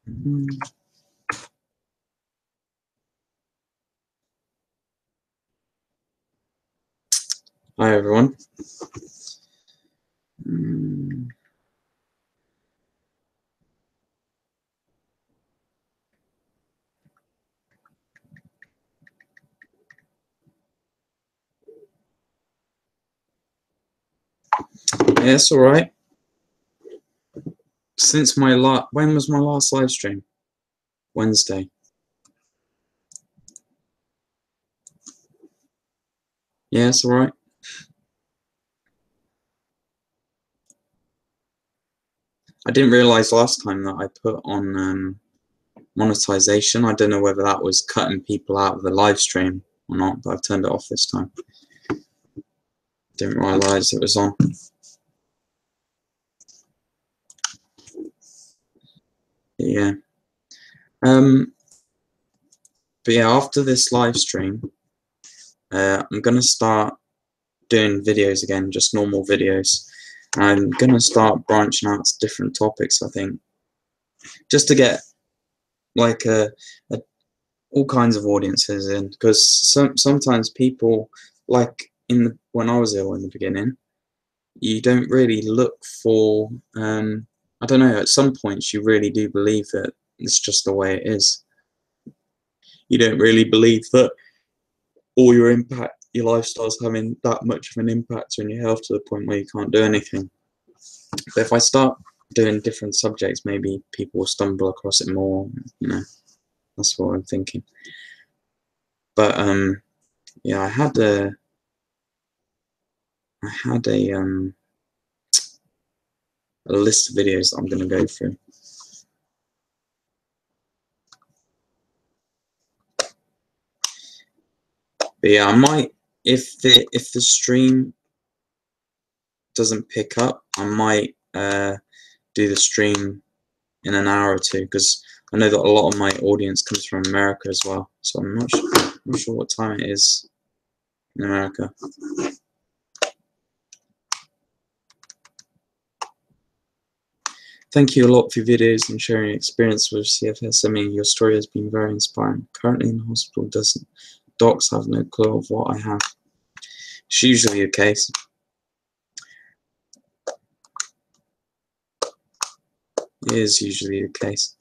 Hi everyone. Yeah, it's all right. Since my when was my last live stream? Wednesday. Yeah, it's all right. I didn't realize last time that I put on monetization. I don't know whether that was cutting people out of the live stream or not, but I've turned it off this time. Didn't realize it was on. Yeah. But yeah, after this live stream, I'm gonna start doing videos again, just normal videos. I'm gonna start branching out to different topics, I think, just to get like all kinds of audiences in, because sometimes people, like when I was ill in the beginning, you don't really look for I don't know, at some points you really do believe that it's just the way it is. You don't really believe that all your lifestyle's having that much of an impact on your health to the point where you can't do anything. But if I start doing different subjects, maybe people will stumble across it more, you know. That's what I'm thinking. But yeah, I had a list of videos that I'm going to go through. But yeah, I might, if the stream doesn't pick up, I might do the stream in an hour or two, because I know that a lot of my audience comes from America as well. So I'm not sure what time it is in America. Thank you a lot for your videos and sharing your experience with CFS. I mean, your story has been very inspiring. Currently in hospital, docs have no clue of what I have. It's usually the case. It is usually the case.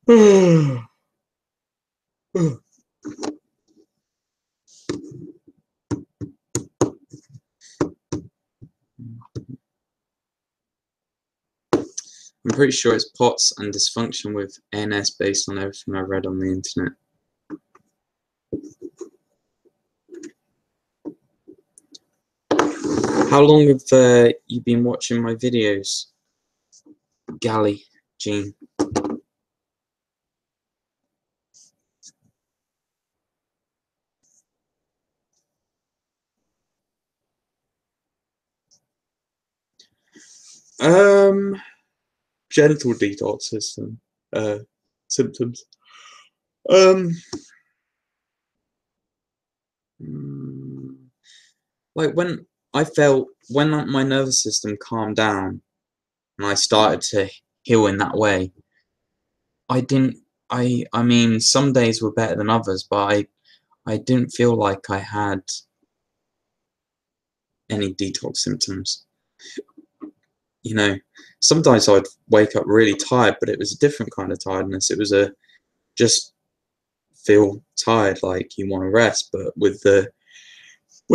I'm pretty sure it's POTS and dysfunction with ANS based on everything I read on the internet. How long have you been watching my videos, Gally, Jean? Genital detox system, symptoms. Like when my nervous system calmed down and I started to heal in that way, I mean, some days were better than others, but I didn't feel like I had any detox symptoms. You know, sometimes I'd wake up really tired, but it was a different kind of tiredness. It was just feel tired, like you want to rest, but when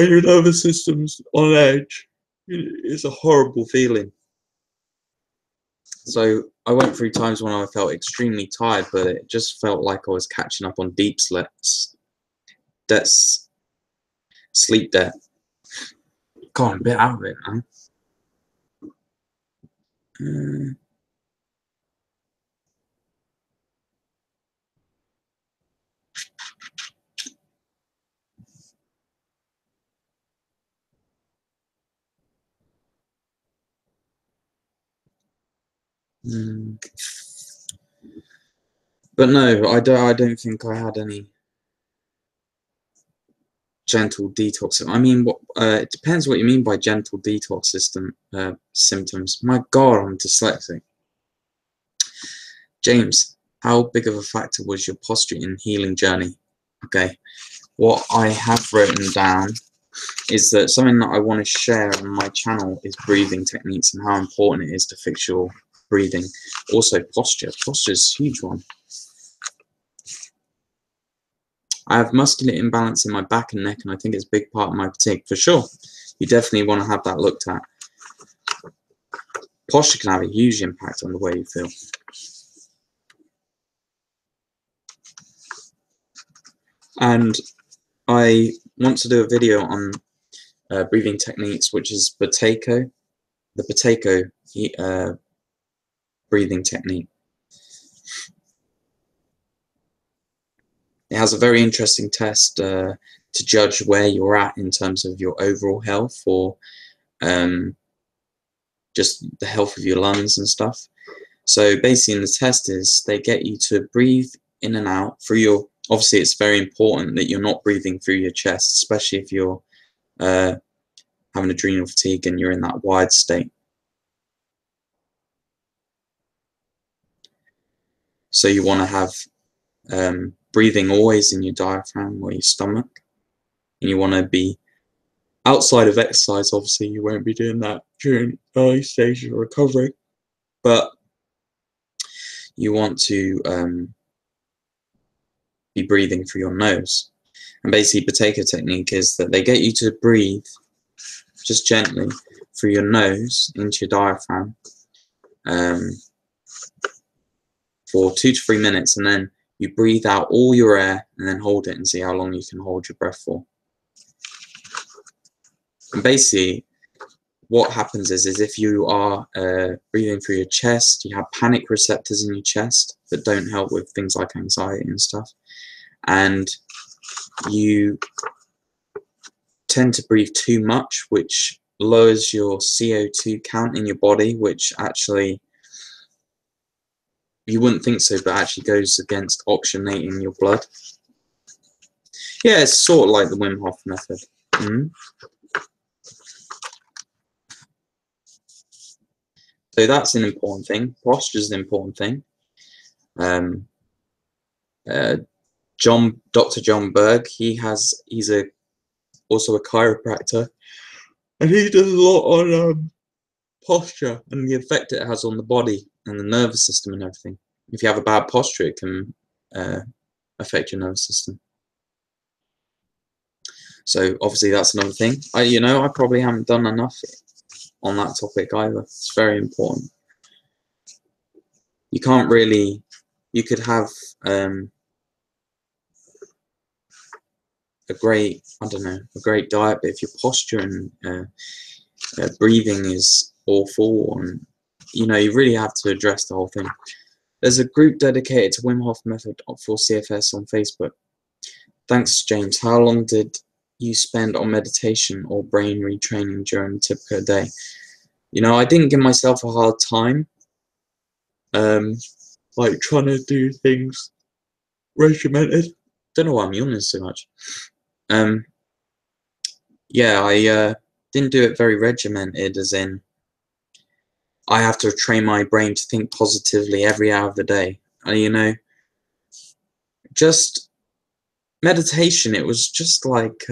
your nervous system's on edge, it's a horrible feeling. So I went through times when I felt extremely tired, but it just felt like I was catching up on deep sleep debt. God, I'm a bit out of it, man. But no, I don't think I had any gentle detox. I mean, it depends what you mean by gentle detox symptoms. My God, I'm dyslexic. James, how big of a factor was your posture in healing journey? Okay, what I have written down is that something that I want to share on my channel is breathing techniques and how important it is to fix your breathing. Also posture. Posture is a huge one. I have muscular imbalance in my back and neck, and I think it's a big part of my fatigue. For sure, you definitely want to have that looked at. Posture can have a huge impact on the way you feel. And I want to do a video on breathing techniques, which is the potato breathing technique. It has a very interesting test to judge where you're at in terms of your overall health, or just the health of your lungs and stuff. So basically in the test is they get you to breathe in and out through your, obviously it's very important that you're not breathing through your chest, especially if you're having adrenal fatigue and you're in that wide state. So you want to have breathing always in your diaphragm or your stomach, and you want to be outside of exercise. Obviously you won't be doing that during early stages of recovery, but you want to be breathing through your nose. And basically potato technique is that they get you to breathe just gently through your nose into your diaphragm for 2 to 3 minutes, and then you breathe out all your air and then hold it and see how long you can hold your breath for. And basically what happens is if you are breathing through your chest, you have panic receptors in your chest that don't help with things like anxiety and stuff, and you tend to breathe too much, which lowers your CO2 count in your body, which actually you wouldn't think so, but actually goes against oxygenating your blood. Yeah, it's sort of like the Wim Hof method. So that's an important thing. Posture is an important thing. Dr. John Berg, he's also a chiropractor, and he does a lot on posture and the effect it has on the body and the nervous system and everything. If you have a bad posture, it can affect your nervous system. So obviously that's another thing. I probably haven't done enough on that topic either. It's very important. You can't really, you could have a great, a great diet, but if your posture and breathing is awful, and you really have to address the whole thing. There's a group dedicated to Wim Hof method for CFS on Facebook. Thanks, James. How long did you spend on meditation or brain retraining during a typical day? I didn't give myself a hard time, like trying to do things regimented. Don't know why I'm yawning so much. Yeah, I didn't do it very regimented, as in I have to train my brain to think positively every hour of the day. Just meditation, it was just like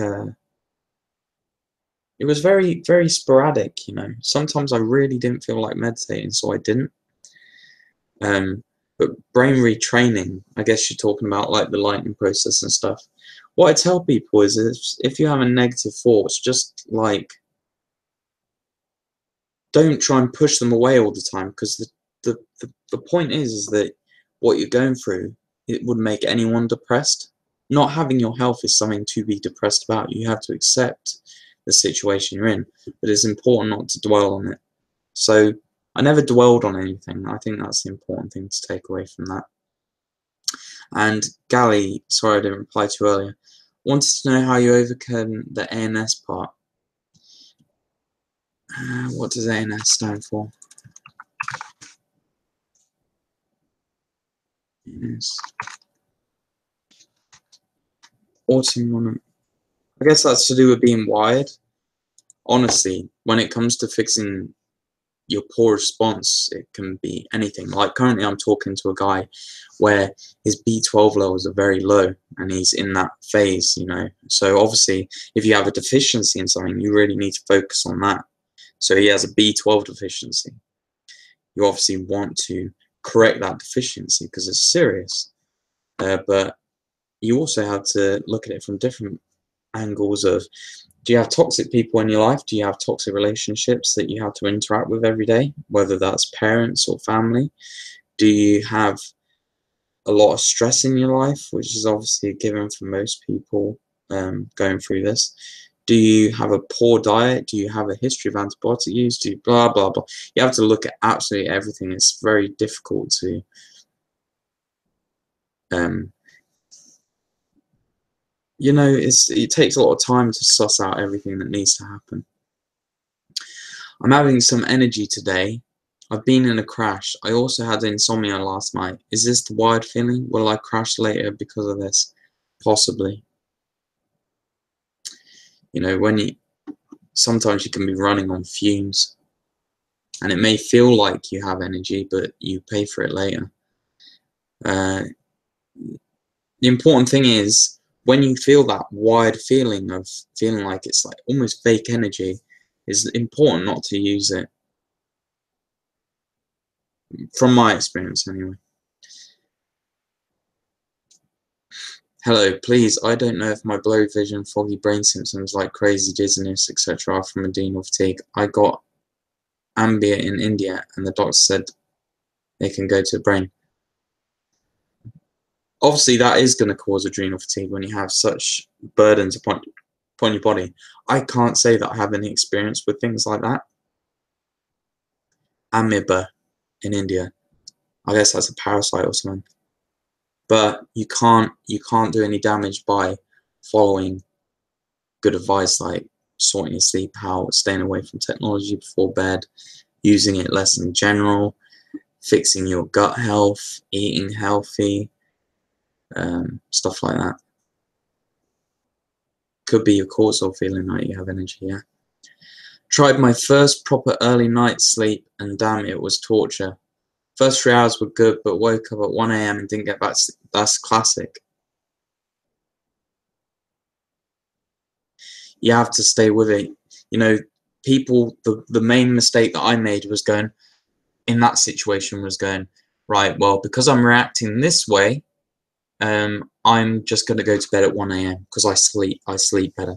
it was very, very sporadic. Sometimes I really didn't feel like meditating, so I didn't. But brain retraining, I guess you're talking about like the lightning process and stuff. What I tell people is if you have a negative thoughts, just like don't try and push them away all the time, because the point is that what you're going through, it would make anyone depressed. not having your health is something to be depressed about. You have to accept the situation you're in, but it's important not to dwell on it. So I never dwelled on anything. I think that's the important thing to take away from that. And Gally, sorry I didn't reply to you earlier, wanted to know how you overcome the ANS part. What does ANS stand for? ANS. Autoimmune. I guess that's to do with being wired. Honestly, when it comes to fixing your poor response, it can be anything. Like currently I'm talking to a guy where his B12 levels are very low and he's in that phase, you know. So obviously if you have a deficiency in something, you really need to focus on that. So he has a B12 deficiency. You obviously want to correct that deficiency because it's serious. But you also have to look at it from different angles of, do you have toxic people in your life? Do you have toxic relationships that you have to interact with every day, whether that's parents or family? Do you have a lot of stress in your life, which is obviously a given for most people going through this? Do you have a poor diet? Do you have a history of antibiotic use? Do you blah, blah, blah? You have to look at absolutely everything. It's very difficult to you know, it takes a lot of time to suss out everything that needs to happen. I'm having some energy today. I've been in a crash. I also had insomnia last night. Is this the wired feeling? Will I crash later because of this? Possibly. You know, sometimes you can be running on fumes and it may feel like you have energy, but you pay for it later. The important thing is, when you feel that wired feeling of feeling like it's like almost fake energy, it's important not to use it. From my experience, anyway. Hello, please. I don't know if my blurry vision, foggy brain symptoms like crazy dizziness, etc. are from adrenal fatigue. I got ambia in India, and the doctor said they can go to the brain. Obviously, that is going to cause adrenal fatigue when you have such burdens upon your body. I can't say that I have any experience with things like that. Amoeba in India. I guess that's a parasite or something. But you can't do any damage by following good advice like sorting your sleep out, staying away from technology before bed, using it less in general, fixing your gut health, eating healthy, stuff like that. Could be your cortisol feeling like you have energy, yeah. Tried my first proper early night sleep and damn, it was torture. First 3 hours were good, but woke up at 1 AM and didn't get back to sleep. That's classic. You have to stay with it. You know, people, the main mistake that I made was going, in that situation, was going, right, well, because I'm reacting this way, I'm just going to go to bed at 1 AM because I sleep better.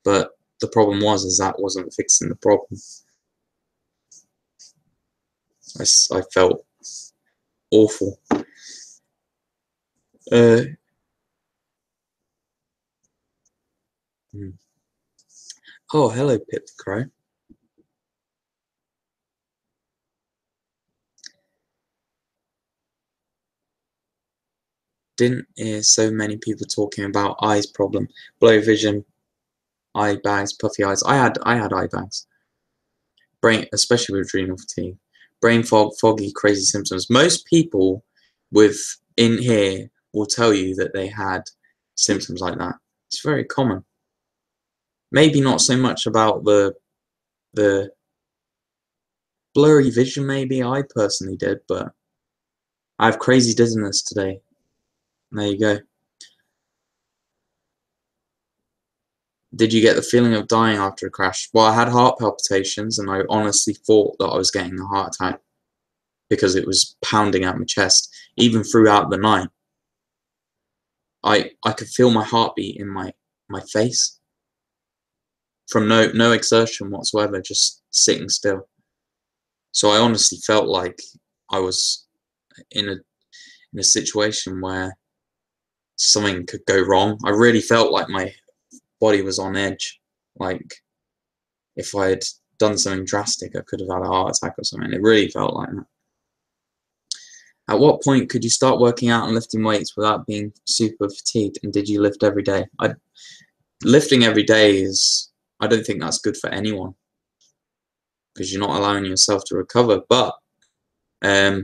But the problem is that wasn't fixing the problem. I felt awful. Oh, hello, Pip the Crow. Didn't hear so many people talking about eyes problem, blurry vision, eye bags, puffy eyes. I had eye bags. Brain, especially with adrenal fatigue, brain fog, foggy, crazy symptoms. Most people in here will tell you that they had symptoms like that. It's very common. Maybe not so much about the blurry vision. Maybe I personally did, but I have crazy dizziness today. There you go. Did you get the feeling of dying after a crash? Well, I had heart palpitations, and I honestly thought that I was getting a heart attack because it was pounding out my chest, even throughout the night. I could feel my heartbeat in my face from no exertion whatsoever, just sitting still. So I honestly felt like I was in a situation where something could go wrong. I really felt like my body was on edge. Like if I had done something drastic, I could have had a heart attack or something. It really felt like that. At what point could you start working out and lifting weights without being super fatigued? And did you lift every day? Lifting every day is, I don't think that's good for anyone, because you're not allowing yourself to recover. But I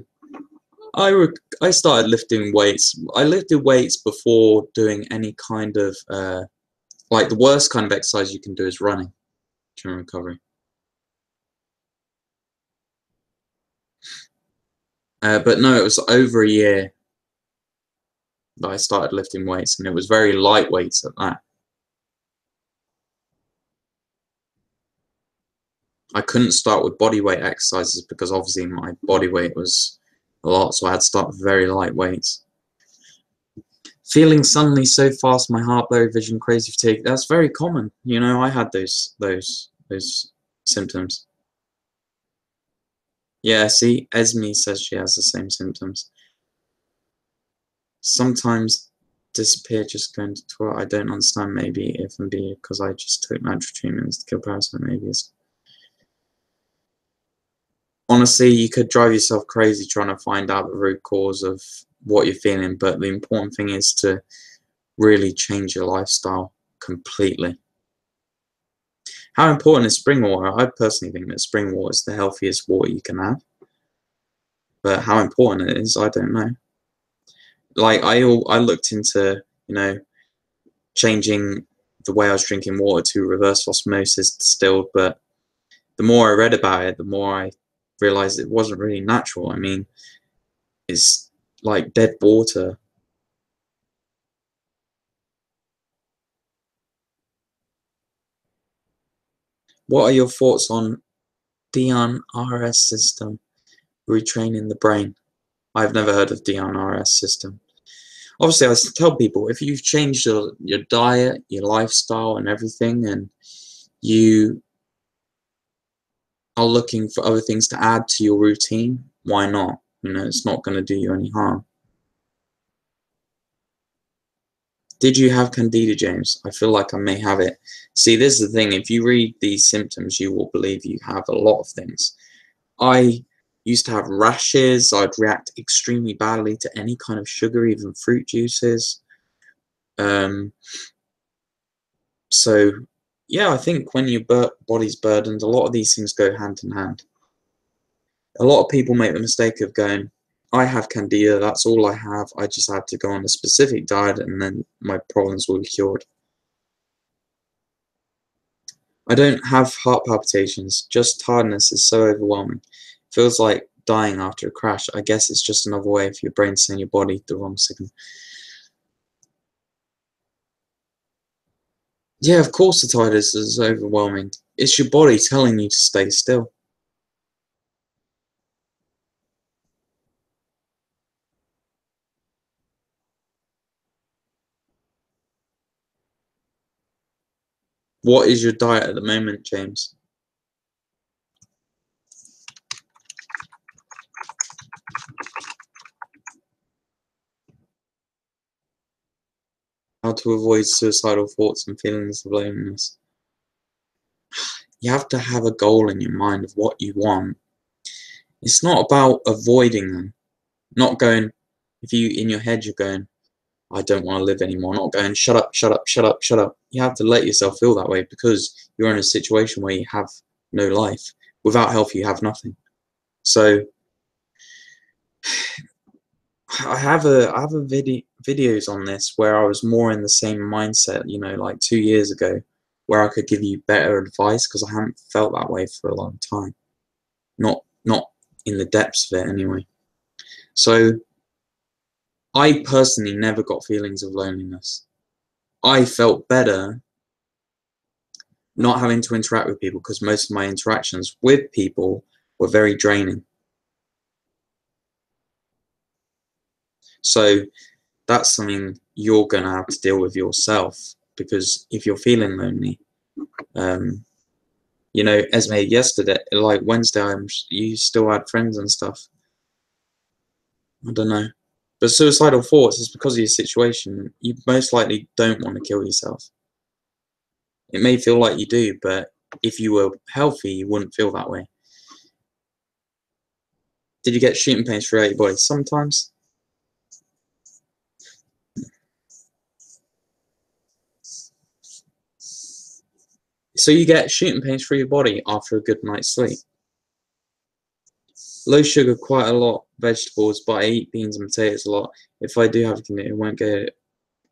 started lifting weights. I lifted weights before doing any kind of like the worst kind of exercise you can do is running during recovery. But no, it was over a year that I started lifting weights, and it was very light weights at that. I couldn't start with body weight exercises because obviously my body weight was a lot, so I had to start with very light weights. Feeling suddenly so fast, my heart, blurry vision, crazy fatigue. That's very common. You know, I had those symptoms. Yeah, see, Esme says she has the same symptoms. Sometimes disappear, just going to tour. I don't understand. Maybe if and be because I just took natural treatments to kill parasite. Maybe it's. Honestly, you could drive yourself crazy trying to find out the root cause of what you're feeling, but the important thing is to really change your lifestyle completely. How important is spring water? I personally think that spring water is the healthiest water you can have, but how important it is, I don't know. Like I looked into, you know, changing the way I was drinking water to reverse osmosis distilled, but the more I read about it, the more I realized it wasn't really natural. I mean, it's like dead water. What are your thoughts on DNRS system, retraining the brain? I've never heard of DNRS system. Obviously, I tell people, if you've changed your diet, your lifestyle and everything, and you are looking for other things to add to your routine, why not? You know, it's not going to do you any harm. Did you have Candida, James? I feel like I may have it. See, this is the thing. If you read these symptoms, you will believe you have a lot of things. I used to have rashes. I'd react extremely badly to any kind of sugar, even fruit juices. So, yeah, I think when your body's burdened, a lot of these things go hand in hand. A lot of people make the mistake of going, I have Candida, that's all I have. I just had to go on a specific diet and then my problems will be cured. I don't have heart palpitations, just tiredness is so overwhelming. Feels like dying after a crash. I guess it's just another way for your brain to send your body the wrong signal. Yeah, of course the tiredness is overwhelming. It's your body telling you to stay still. What is your diet at the moment, James? How to avoid suicidal thoughts and feelings of loneliness. You have to have a goal in your mind of what you want. It's not about avoiding them. Not going, if you in your head you're going, I don't want to live anymore. Not going, shut up, shut up, shut up, shut up. You have to let yourself feel that way because you're in a situation where you have no life. Without health, you have nothing. So I have videos on this where I was more in the same mindset, you know, like 2 years ago, where I could give you better advice because I haven't felt that way for a long time. Not in the depths of it anyway. So I personally never got feelings of loneliness. I felt better not having to interact with people because most of my interactions with people were very draining. So that's something you're going to have to deal with yourself, because if you're feeling lonely, you know, Esme, yesterday, like Wednesday, you still had friends and stuff. I don't know. But suicidal thoughts is because of your situation. You most likely don't want to kill yourself. It may feel like you do, but if you were healthy, you wouldn't feel that way. Did you get shooting pains throughout your body? Sometimes. So you get shooting pains through your body after a good night's sleep. Low sugar, quite a lot. Vegetables, but I eat beans and potatoes a lot. If I do have a condition,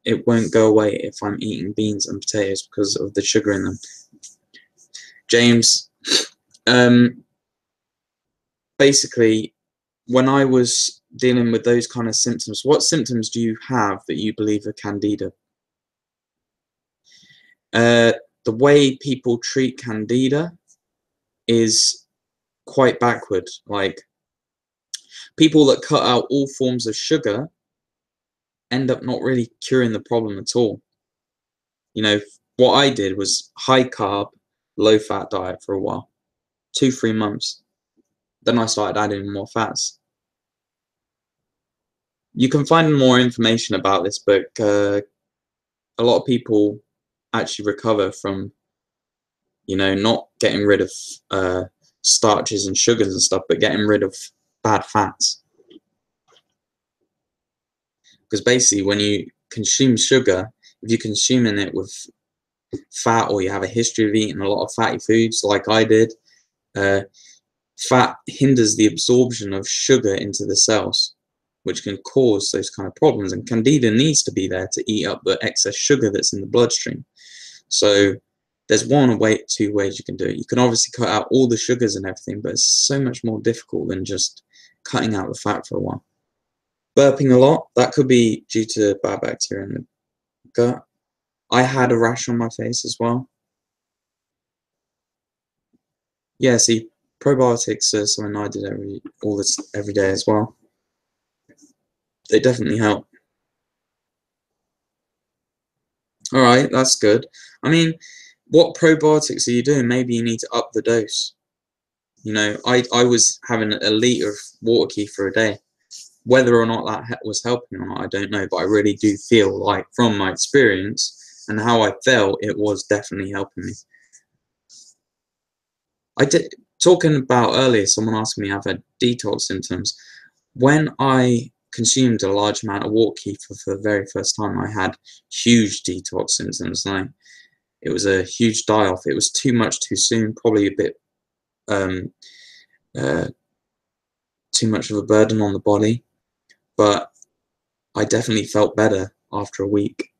it won't go away if I'm eating beans and potatoes because of the sugar in them. James, basically, when I was dealing with those kind of symptoms, what symptoms do you have that you believe are Candida? The way people treat Candida is quite backward. Like, people that cut out all forms of sugar end up not really curing the problem at all. You know, what I did was high carb, low fat diet for a while, 2-3 months. Then I started adding more fats. You can find more information about this book. A lot of people actually recover from, you know, not getting rid of starches and sugars and stuff, but getting rid of bad fats. Because basically, when you consume sugar, if you're consuming it with fat, or you have a history of eating a lot of fatty foods like I did, fat hinders the absorption of sugar into the cells, which can cause those kind of problems. And Candida needs to be there to eat up the excess sugar that's in the bloodstream. So there's two ways you can do it. You can obviously cut out all the sugars and everything, but it's so much more difficult than just cutting out the fat for a while. Burping a lot, that could be due to bad bacteria in the gut. I had a rash on my face as well. Yeah, see, probiotics are something I did every day as well. They definitely help. All right, that's good. I mean, what probiotics are you doing? Maybe you need to up the dose. You know, I was having a litre of water kefir a day. Whether or not that was helping or not, I don't know. But I really do feel like, from my experience and how I felt, it was definitely helping me. Talking about earlier, someone asked me, I've had detox symptoms. When I consumed a large amount of water kefir for the very first time, I had huge detox symptoms. Like, it was a huge die-off. It was too much too soon, probably a bit too much of a burden on the body, but I definitely felt better after a week.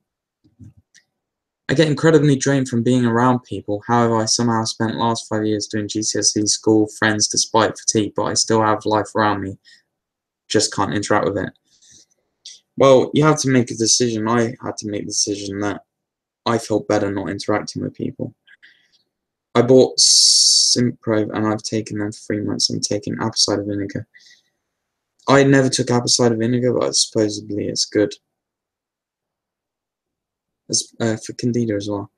I get incredibly drained from being around people. However, I somehow spent the last 5 years doing GCSE, school, friends despite fatigue, but I still have life around me, just can't interact with it. Well, you have to make a decision. I had to make the decision that I felt better not interacting with people. I bought Simpro and I've taken them for 3 months. I'm taking apple cider vinegar. I never took apple cider vinegar, but supposedly it's good. As, for Candida as well.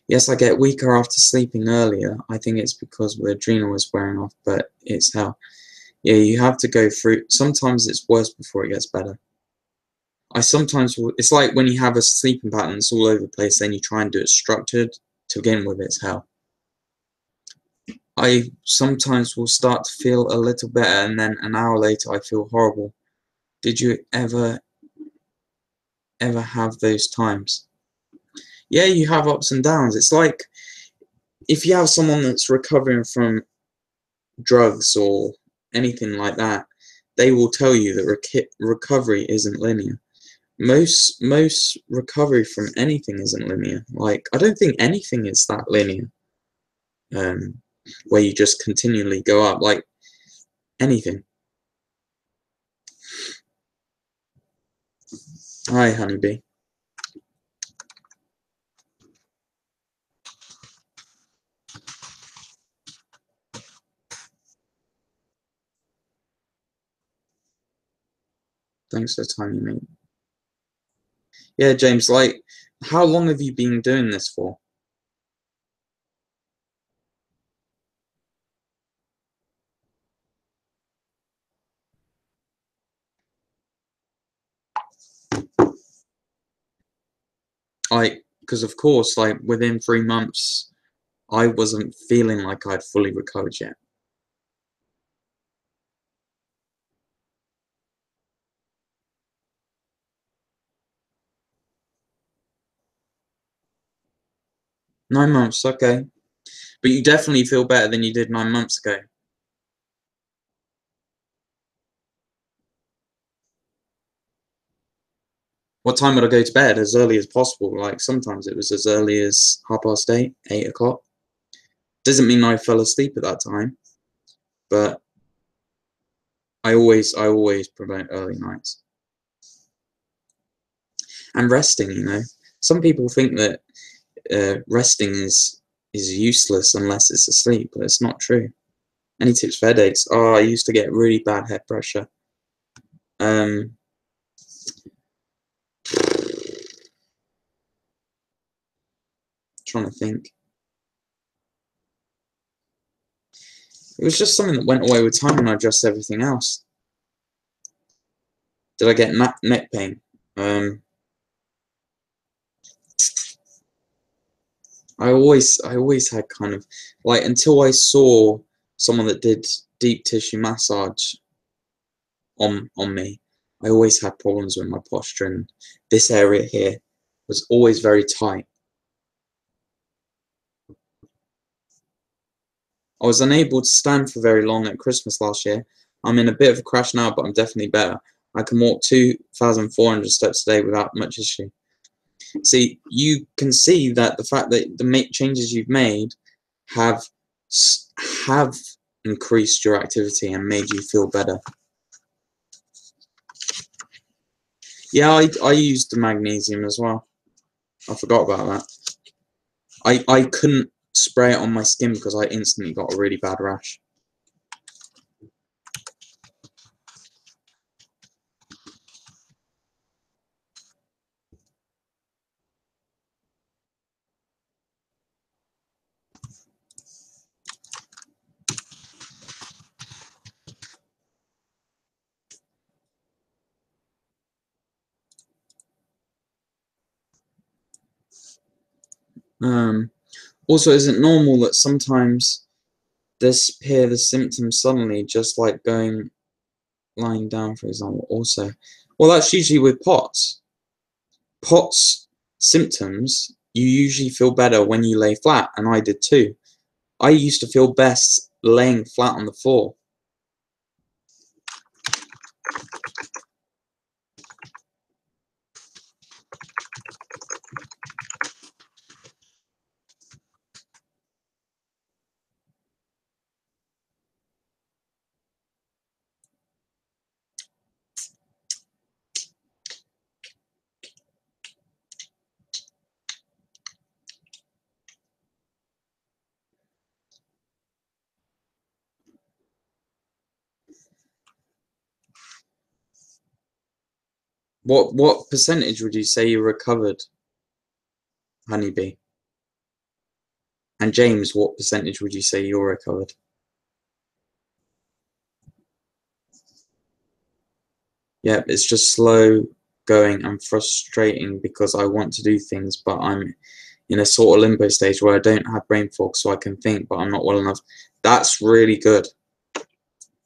Yes, I get weaker after sleeping earlier. I think it's because the adrenal is wearing off, but it's hell. Yeah, you have to go through. Sometimes it's worse before it gets better. It's like when you have a sleeping pattern that's all over the place, then you try and do it structured. To begin with, it's hell. I sometimes will start to feel a little better, and then an hour later I feel horrible. Did you ever have those times? Yeah, you have ups and downs. It's like if you have someone that's recovering from drugs or anything like that, they will tell you that recovery isn't linear. Most recovery from anything isn't linear. Like, I don't think anything is that linear, where you just continually go up, like anything. Hi, honeybee. Thanks for the time you made. Yeah, James, like, how long have you been doing this for? because of course, like within 3 months, I wasn't feeling like I'd fully recovered yet. Nine months, okay. But you definitely feel better than you did 9 months ago. What time would I go to bed? As early as possible. Like sometimes it was as early as 8:30, 8 o'clock. Doesn't mean I fell asleep at that time, but I always promote early nights. And resting, you know. Some people think that resting is useless unless it's asleep, but it's not true. Any tips for headaches? Oh, I used to get really bad head pressure. Trying to think. It was just something that went away with time and I adjusted everything else. Did I get neck pain? I always had kind of like, until I saw someone that did deep tissue massage on me, I always had problems with my posture, and this area here was always very tight. I was unable to stand for very long at Christmas last year. I'm in a bit of a crash now, but I'm definitely better. I can walk 2,400 steps a day without much issue. See, you can see that the fact that the changes you've made have increased your activity and made you feel better. Yeah, I used the magnesium as well. I forgot about that. I couldn't spray it on my skin because I instantly got a really bad rash. Also, is it normal that sometimes disappear the symptoms suddenly, just like lying down, for example? Also, well, that's usually with POTS. POTS symptoms, you usually feel better when you lay flat, and I did too. I used to feel best laying flat on the floor. What percentage would you say you recovered, Honeybee? And James, what percentage would you say you're recovered? Yeah, it's just slow going and frustrating because I want to do things, but I'm in a sort of limbo stage where I don't have brain fog, so I can think, but I'm not well enough. That's really good.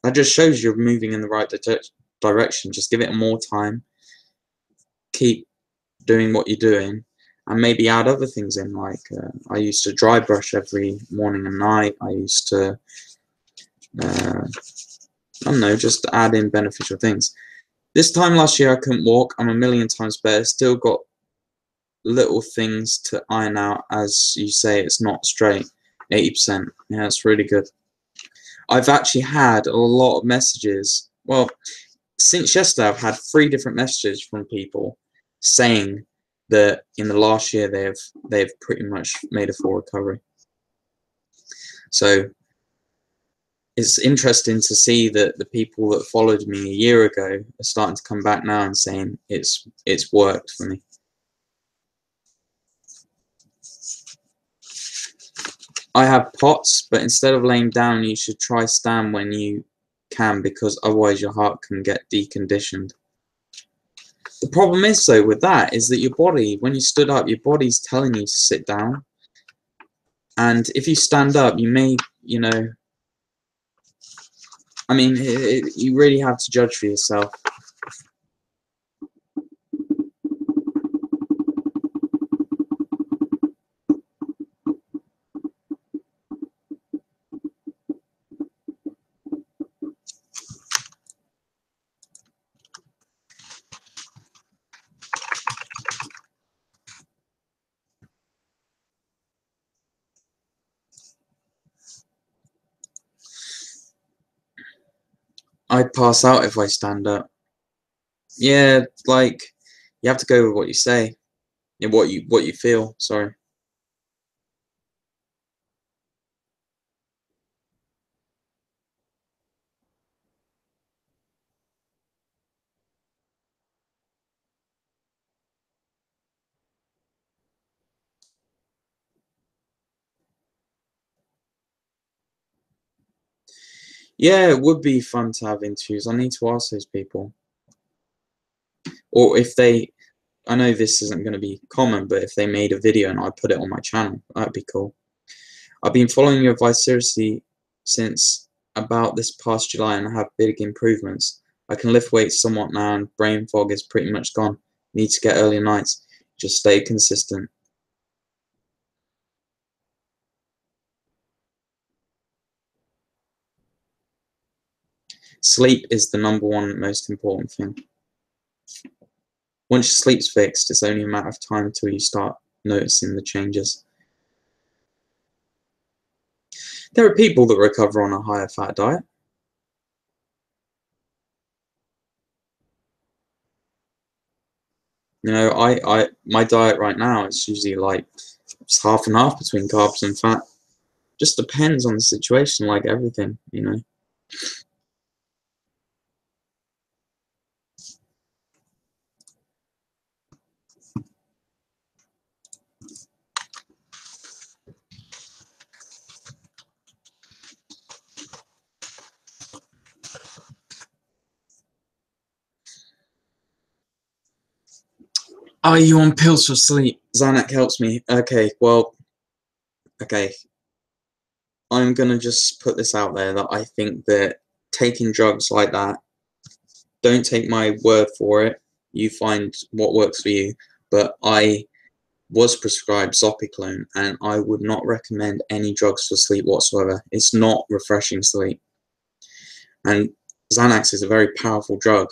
That just shows you're moving in the right direction. Just give it more time. Keep doing what you're doing, and maybe add other things in. Like I used to dry brush every morning and night. I used to, I don't know, just add in beneficial things. This time last year I couldn't walk. I'm a million times better. Still got little things to iron out. As you say, it's not straight. 80%. Yeah, that's really good. I've actually had a lot of messages. Well, since yesterday I've had 3 different messages from people saying that in the last year they've pretty much made a full recovery. So it's interesting to see that the people that followed me a year ago are starting to come back now and saying it's worked for me. I have POTS, but instead of laying down, you should try stand when you can, because otherwise your heart can get deconditioned. The problem is, though, with that is that your body, when you stood up, your body's telling you to sit down. And if you stand up, you may, you know, I mean, you really have to judge for yourself. I'd pass out if I stand up. Yeah, like, you have to go with what you say. Yeah, what you feel, sorry. Yeah, it would be fun to have interviews. I need to ask those people. Or if they, I know this isn't going to be common, but if they made a video and I put it on my channel, that'd be cool. I've been following your advice seriously since about this past July and I have big improvements. I can lift weights somewhat now and brain fog is pretty much gone. Need to get earlier nights. Just stay consistent. Sleep is the #1 most important thing. Once your sleep's fixed, it's only a matter of time until you start noticing the changes. There are people that recover on a higher fat diet. You know, my diet right now is usually like it's half and half between carbs and fat. Just depends on the situation, like everything, you know. Are you on pills for sleep? Xanax helps me. Okay, well, okay. I'm gonna just put this out there that I think that taking drugs like that, don't take my word for it. You find what works for you. But I was prescribed Zopiclone, and I would not recommend any drugs for sleep whatsoever. It's not refreshing sleep. And Xanax is a very powerful drug.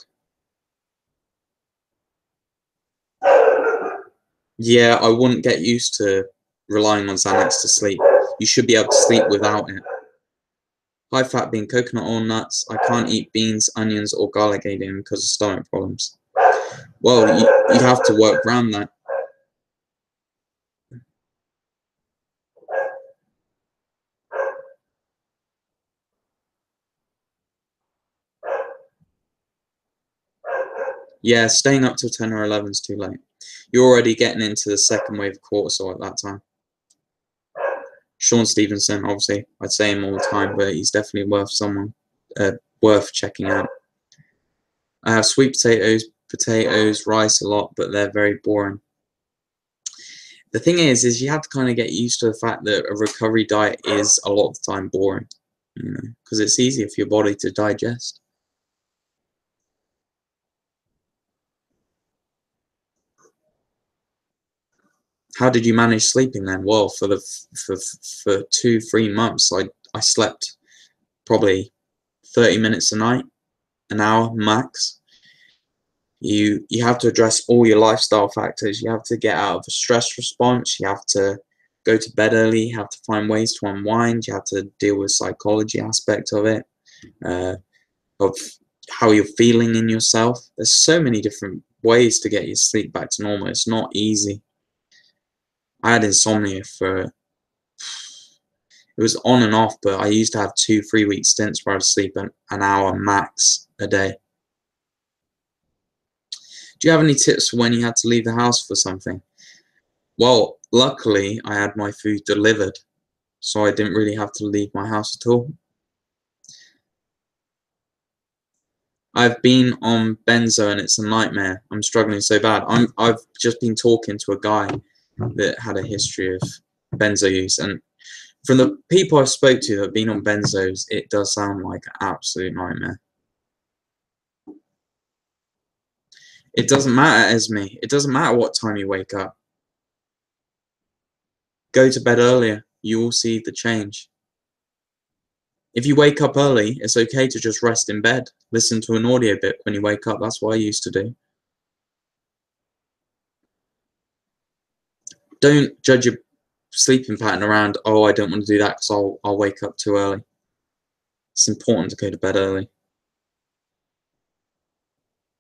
Yeah, I wouldn't get used to relying on Xanax to sleep. You should be able to sleep without it. High fat being coconut oil, nuts. I can't eat beans, onions, or garlic again because of stomach problems. Well, you have to work around that. Yeah, staying up till 10 or 11 is too late. You're already getting into the second wave of cortisol at that time. Sean Stevenson, obviously, I'd say him all the time, but he's definitely worth checking out. I have sweet potatoes, rice a lot, but they're very boring. The thing is you have to kind of get used to the fact that a recovery diet is a lot of the time boring, you know, because it's easier for your body to digest. How did you manage sleeping then? Well, for 2-3 months, I slept probably 30 minutes a night, an hour max. You have to address all your lifestyle factors. You have to get out of a stress response. You have to go to bed early. You have to find ways to unwind. You have to deal with psychology aspect of it, of how you're feeling in yourself. There's so many different ways to get your sleep back to normal. It's not easy. I had insomnia for, it was on and off, but I used to have 2-3 week stints where I'd sleep an hour max a day. Do you have any tips for when you had to leave the house for something? Well, luckily I had my food delivered, so I didn't really have to leave my house at all. I've been on benzo and it's a nightmare. I'm struggling so bad. I've just been talking to a guy that had a history of benzo use, and from the people I've spoke to that have been on benzos, it does sound like an absolute nightmare. It doesn't matter, Esme. It doesn't matter what time you wake up. Go to bed earlier. You will see the change. If you wake up early, it's okay to just rest in bed. Listen to an audiobook when you wake up. That's what I used to do. Don't judge your sleeping pattern around, oh, I don't want to do that because I'll wake up too early. It's important to go to bed early.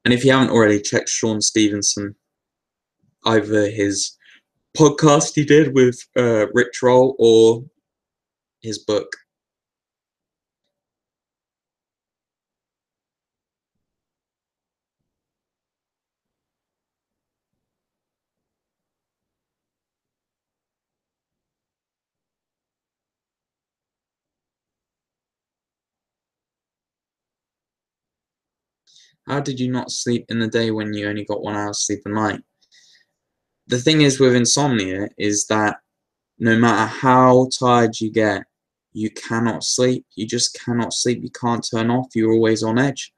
And if you haven't already, check Sean Stevenson, either his podcast he did with Ritual or his book. How did you not sleep in the day when you only got 1 hour sleep a night? The thing is with insomnia is that no matter how tired you get, you cannot sleep. You just cannot sleep. You can't turn off. You're always on edge.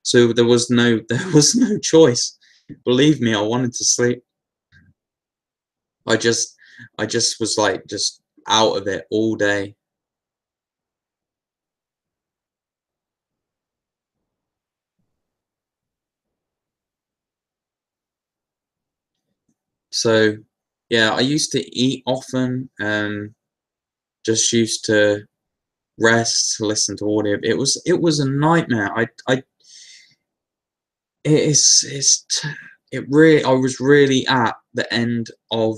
So there was no choice. Believe me, I wanted to sleep. I just was like just out of it all day. So yeah, I used to eat often, just used to rest, listen to audio. It was a nightmare. I was really at the end of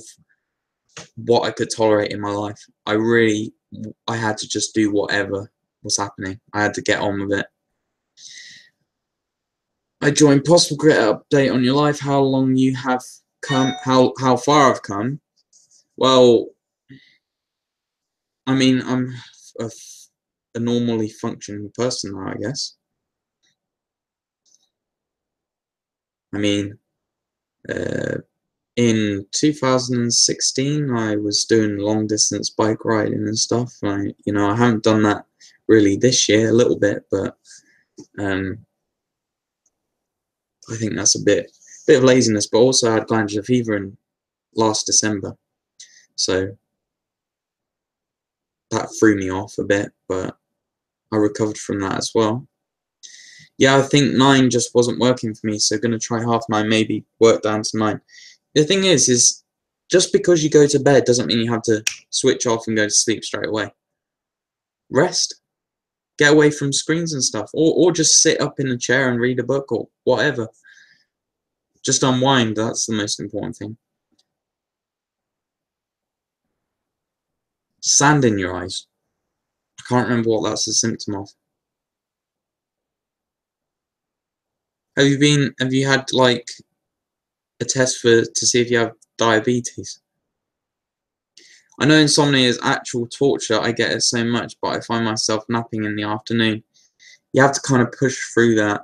what I could tolerate in my life. I had to just do whatever was happening. I had to get on with it. I joined possible grit update on your life, how long you have come, how far I've come. Well, I mean, I'm a normally functioning person now, I guess. I mean, in 2016, I was doing long distance bike riding and stuff. I haven't done that really this year, a little bit, but I think that's a bit of laziness. But also, I had glandular fever in last December, so that threw me off a bit, but I recovered from that as well. Yeah, I think 9 just wasn't working for me, so gonna try half 9, maybe work down to 9. The thing is just because you go to bed doesn't mean you have to switch off and go to sleep straight away. Rest. Get away from screens and stuff, or just sit up in a chair and read a book or whatever. Just unwind, that's the most important thing. Sand in your eyes. I can't remember what that's a symptom of. Have you had like a test to see if you have diabetes? I know insomnia is actual torture. I get it so much, but I find myself napping in the afternoon. You have to kind of push through that.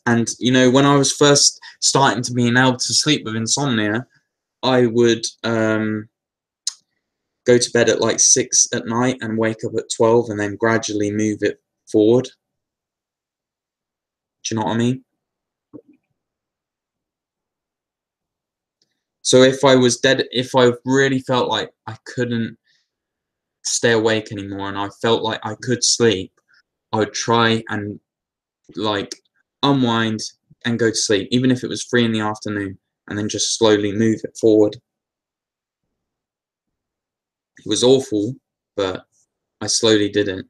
And when I was first starting to being able to sleep with insomnia, I would go to bed at like 6 at night and wake up at 12 and then gradually move it forward. Do you know what I mean? So if I really felt like I couldn't stay awake anymore and I felt like I could sleep, I would try and like unwind and go to sleep, even if it was 3 in the afternoon, and then just slowly move it forward. It was awful, but I slowly did it.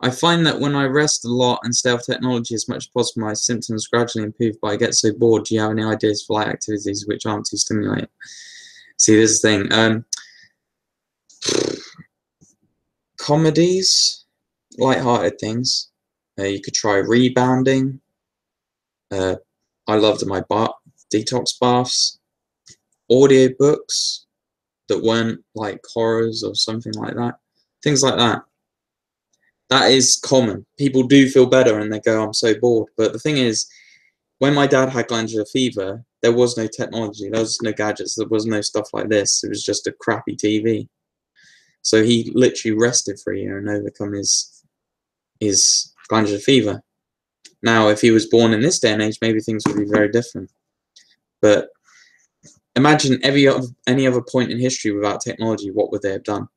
I find that when I rest a lot and stay off technology as much as possible, my symptoms gradually improve, but I get so bored. Do you have any ideas for light activities which aren't too stimulating? See, this is the thing. Comedies, light-hearted things. You could try rebounding. I loved my detox baths. Audiobooks that weren't like horrors or something like that. Things like that. That is common. People do feel better and they go, I'm so bored. But the thing is, when my dad had glandular fever, there was no technology, there was no gadgets, there was no stuff like this. It was just a crappy TV. So he literally rested for a year and overcome his glandular fever. Now, if he was born in this day and age, maybe things would be very different. But imagine any other point in history without technology, what would they have done?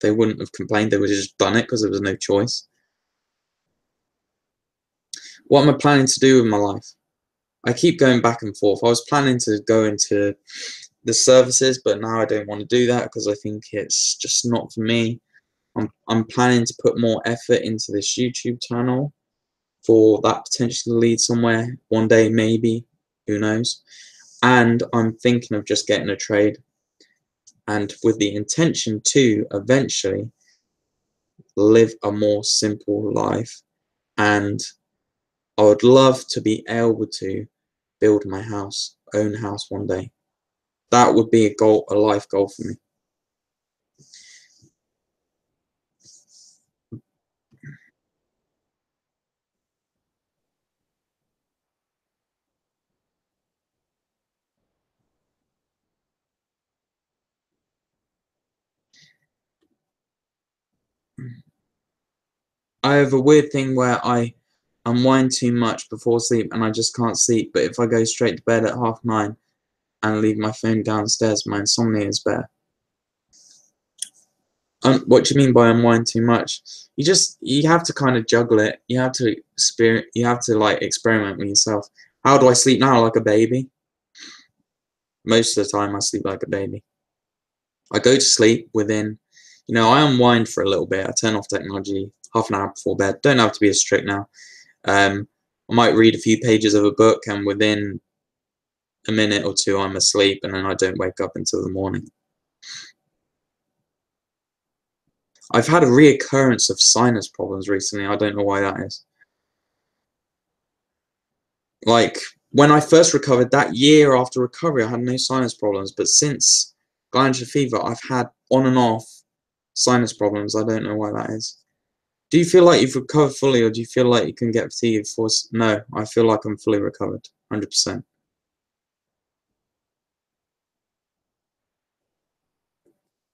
They wouldn't have complained, they would have just done it because there was no choice. What am I planning to do with my life? I keep going back and forth. I was planning to go into the services, but now I don't want to do that because I think it's just not for me. I'm planning to put more effort into this YouTube channel for that potentially lead somewhere one day, maybe, who knows. And I'm thinking of just getting a trade, and with the intention to eventually live a more simple life. And I would love to be able to build my house, own a house one day. That would be a goal, a life goal for me. I have a weird thing where I unwind too much before sleep and I just can't sleep, but if I go straight to bed at 9:30 and leave my phone downstairs, my insomnia is better. What do you mean by unwind too much? You have to kind of juggle it. You have to like experiment with yourself. How do I sleep now? Like a baby? Most of the time I sleep like a baby. I go to sleep within, I unwind for a little bit. I turn off technology half an hour before bed. Don't have to be as strict now. I might read a few pages of a book and within a minute or two I'm asleep, and then I don't wake up until the morning. I've had a reoccurrence of sinus problems recently. I don't know why that is. Like, when I first recovered, that year after recovery, I had no sinus problems. But since glandular fever, I've had on and off sinus problems. I don't know why that is. Do you feel like you've recovered fully, or do you feel like you can get fatigued? No, I feel like I'm fully recovered, 100%.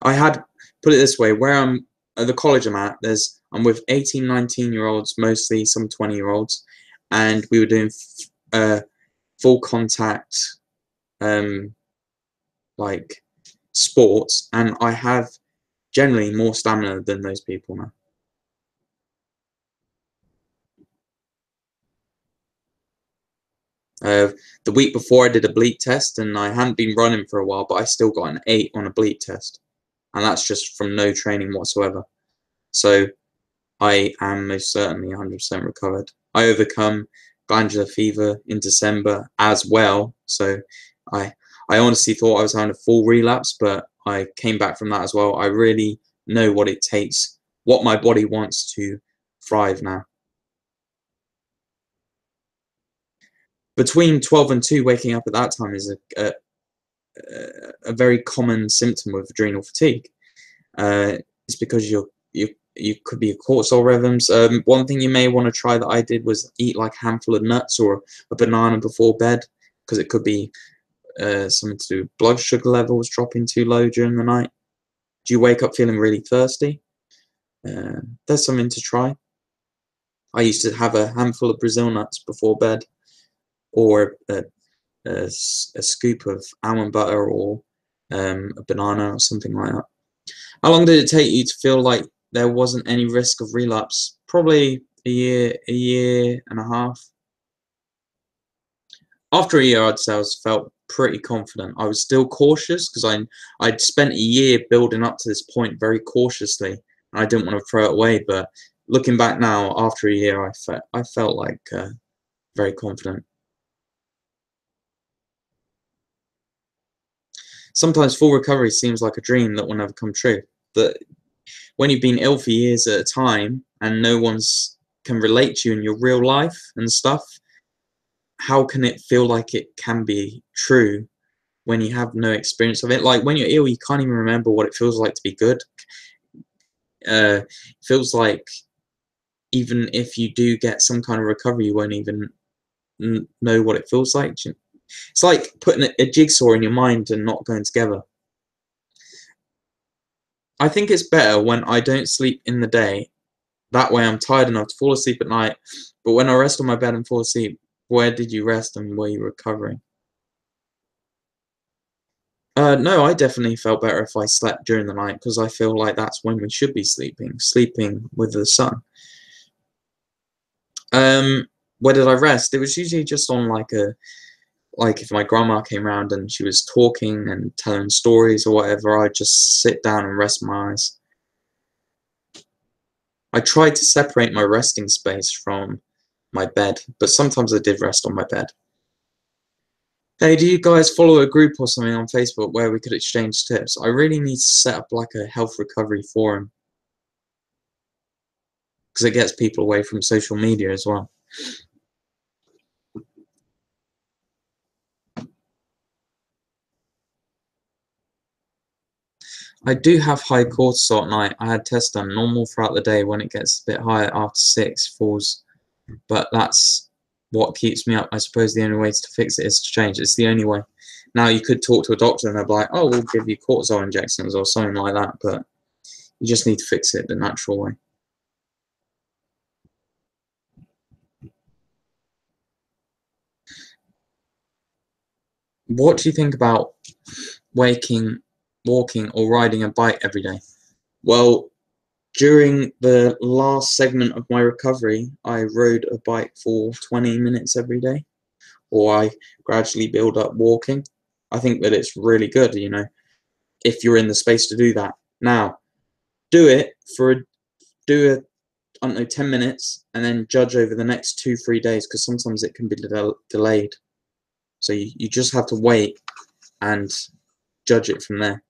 I had, put it this way, where I'm at the college I'm at, I'm with 18, 19-year-olds, mostly some 20-year-olds, and we were doing full contact like sports, and I have generally more stamina than those people now. The week before I did a bleak test, and I hadn't been running for a while, but I still got an 8 on a bleak test, and that's just from no training whatsoever. So I am most certainly 100% recovered. I overcome glandular fever in December as well, so I honestly thought I was having a full relapse, but I came back from that as well. I really know what it takes, what my body wants to thrive now. Between 12 and 2, waking up at that time is a very common symptom of adrenal fatigue. It's because you could be a cortisol rhythms. One thing you may want to try that I did was eat like a handful of nuts or a banana before bed, because it could be something to do with blood sugar levels dropping too low during the night. Do you wake up feeling really thirsty? There's something to try. I used to have a handful of Brazil nuts before bed, or a scoop of almond butter, or a banana or something like that. How long did it take you to feel like there wasn't any risk of relapse? Probably a year and a half. After a year, I'd say I felt pretty confident. I was still cautious because I'd spent a year building up to this point very cautiously, and I didn't want to throw it away. But looking back now, after a year, I felt like very confident. Sometimes full recovery seems like a dream that will never come true. That when you've been ill for years at a time and no one's can relate to you in your real life and stuff, how can it feel like it can be true when you have no experience of it? Like, when you're ill, you can't even remember what it feels like to be good. It feels like even if you do get some kind of recovery, you won't even know what it feels like. It's like putting a jigsaw in your mind and not going together. I think it's better when I don't sleep in the day. That way I'm tired enough to fall asleep at night. But when I rest on my bed and fall asleep, where did you rest and were you recovering? No, I definitely felt better if I slept during the night, because I feel like that's when we should be sleeping with the sun. Where did I rest? It was usually just on like if my grandma came around and she was talking and telling stories or whatever, I'd just sit down and rest my eyes. I tried to separate my resting space from my bed, but sometimes I did rest on my bed. Hey, do you guys follow a group or something on Facebook where we could exchange tips? I really need to set up like a health recovery forum, because it gets people away from social media as well. I do have high cortisol at night. I had tests done, normal throughout the day. When it gets a bit higher after 6, falls. But that's what keeps me up. I suppose the only way to fix it is to change. It's the only way. Now, you could talk to a doctor and they'll be like, oh, we'll give you cortisol injections or something like that. But you just need to fix it the natural way. What do you think about walking, or riding a bike every day? Well, during the last segment of my recovery, I rode a bike for 20 minutes every day, or I gradually build up walking. I think that it's really good, you know, if you're in the space to do that. Now, do it I don't know, 10 minutes, and then judge over the next 2-3 days, because sometimes it can be delayed. So you just have to wait and judge it from there.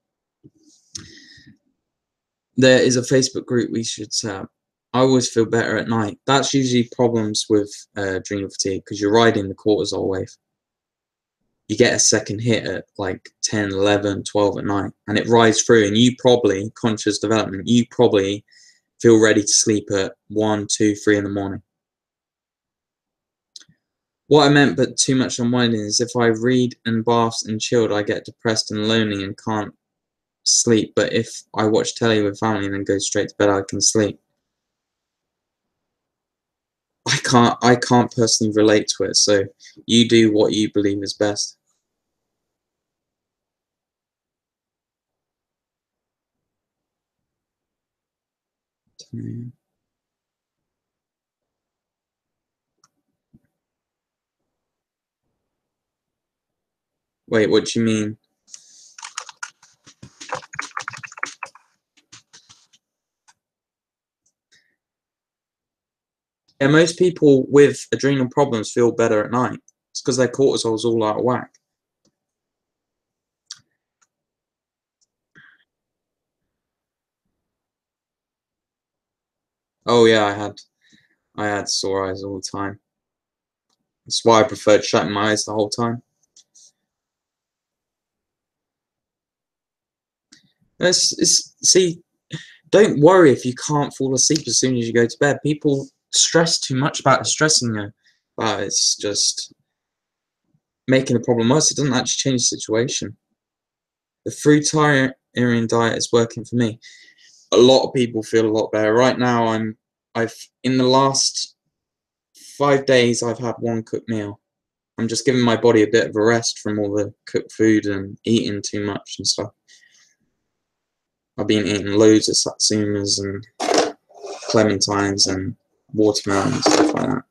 There is a Facebook group we should set up. I always feel better at night. That's usually problems with adrenal fatigue, because you're riding the cortisol wave. You get a second hit at like 10, 11, 12 at night, and it rides through, and you probably, conscious development, you probably feel ready to sleep at 1, 2, 3 in the morning. What I meant but too much unwinding is if I read and baths and chilled, I get depressed and lonely and can't sleep. But if I watch telly with family and then go straight to bed, I can sleep. I can't personally relate to it, so you do what you believe is best. Wait, what do you mean? Yeah, most people with adrenal problems feel better at night. It's because their cortisol is all out of whack. Oh yeah, I had sore eyes all the time. That's why I preferred shutting my eyes the whole time. See, don't worry if you can't fall asleep as soon as you go to bed. People stress too much about it, stressing you. But it's just making the problem worse. It doesn't actually change the situation. The fruitarian diet is working for me. A lot of people feel a lot better. Right now, I've in the last 5 days, I've had 1 cooked meal. I'm just giving my body a bit of a rest from all the cooked food and eating too much and stuff. I've been eating loads of satsumas and clementines and watermelon and stuff like that.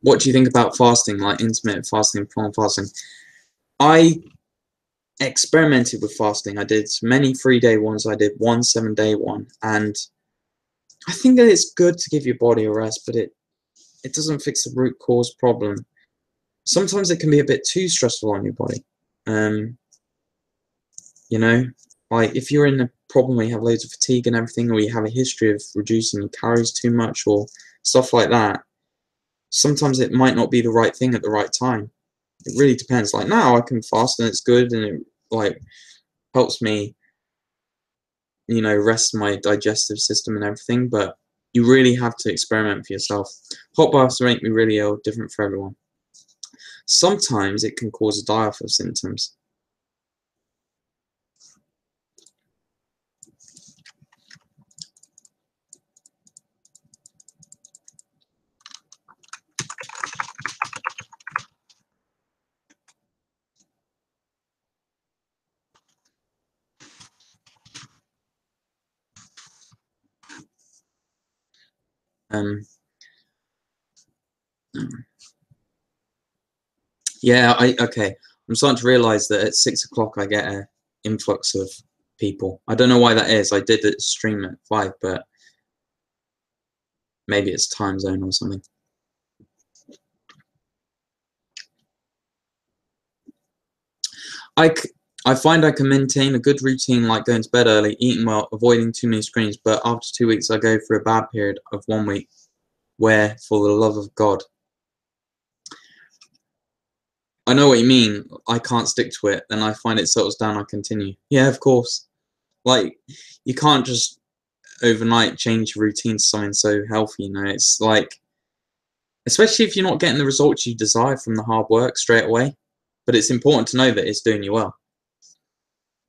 What do you think about fasting, like intermittent fasting, prolonged fasting? I experimented with fasting. I did many 3-day ones. I did 1 7-day one, and I think that it's good to give your body a rest, but it doesn't fix the root cause problem. Sometimes it can be a bit too stressful on your body. You know, like if you're in a problem where you have loads of fatigue and everything, or you have a history of reducing your calories too much or stuff like that, sometimes it might not be the right thing at the right time. It really depends. Like now I can fast and it's good, and it like helps me you know, rest my digestive system and everything, but you really have to experiment for yourself. Hot baths make me really ill, different for everyone. Sometimes it can cause a die-off of symptoms. Yeah, okay. I'm starting to realise that at 6 o'clock I get an influx of people. I don't know why that is. I did it stream at 5, but maybe it's time zone or something. I find I can maintain a good routine, like going to bed early, eating well, avoiding too many screens, but after 2 weeks I go through a bad period of 1 week where, for the love of God, I know what you mean, I can't stick to it, then I find it settles down, I continue. Yeah, of course. Like, you can't just overnight change your routine to something so healthy, you know. It's like, especially if you're not getting the results you desire from the hard work straight away, but it's important to know that it's doing you well.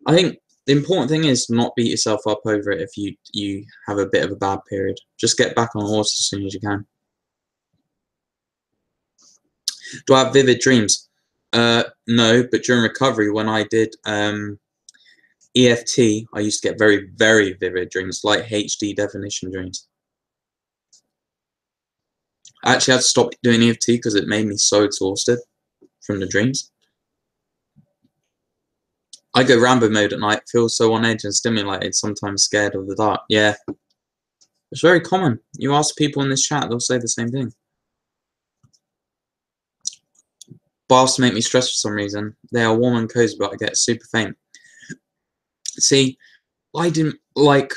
I think the important thing is not beat yourself up over it if you have a bit of a bad period. Just get back on the horse as soon as you can. Do I have vivid dreams? No, but during recovery, when I did EFT, I used to get very, very vivid dreams, like HD definition dreams. I actually had to stop doing EFT because it made me so exhausted from the dreams. I go Rambo mode at night, feel so on edge and stimulated, sometimes scared of the dark. Yeah, it's very common. You ask people in this chat, they'll say the same thing. Baths make me stressed for some reason. They are warm and cozy, but I get super faint. See, I didn't like.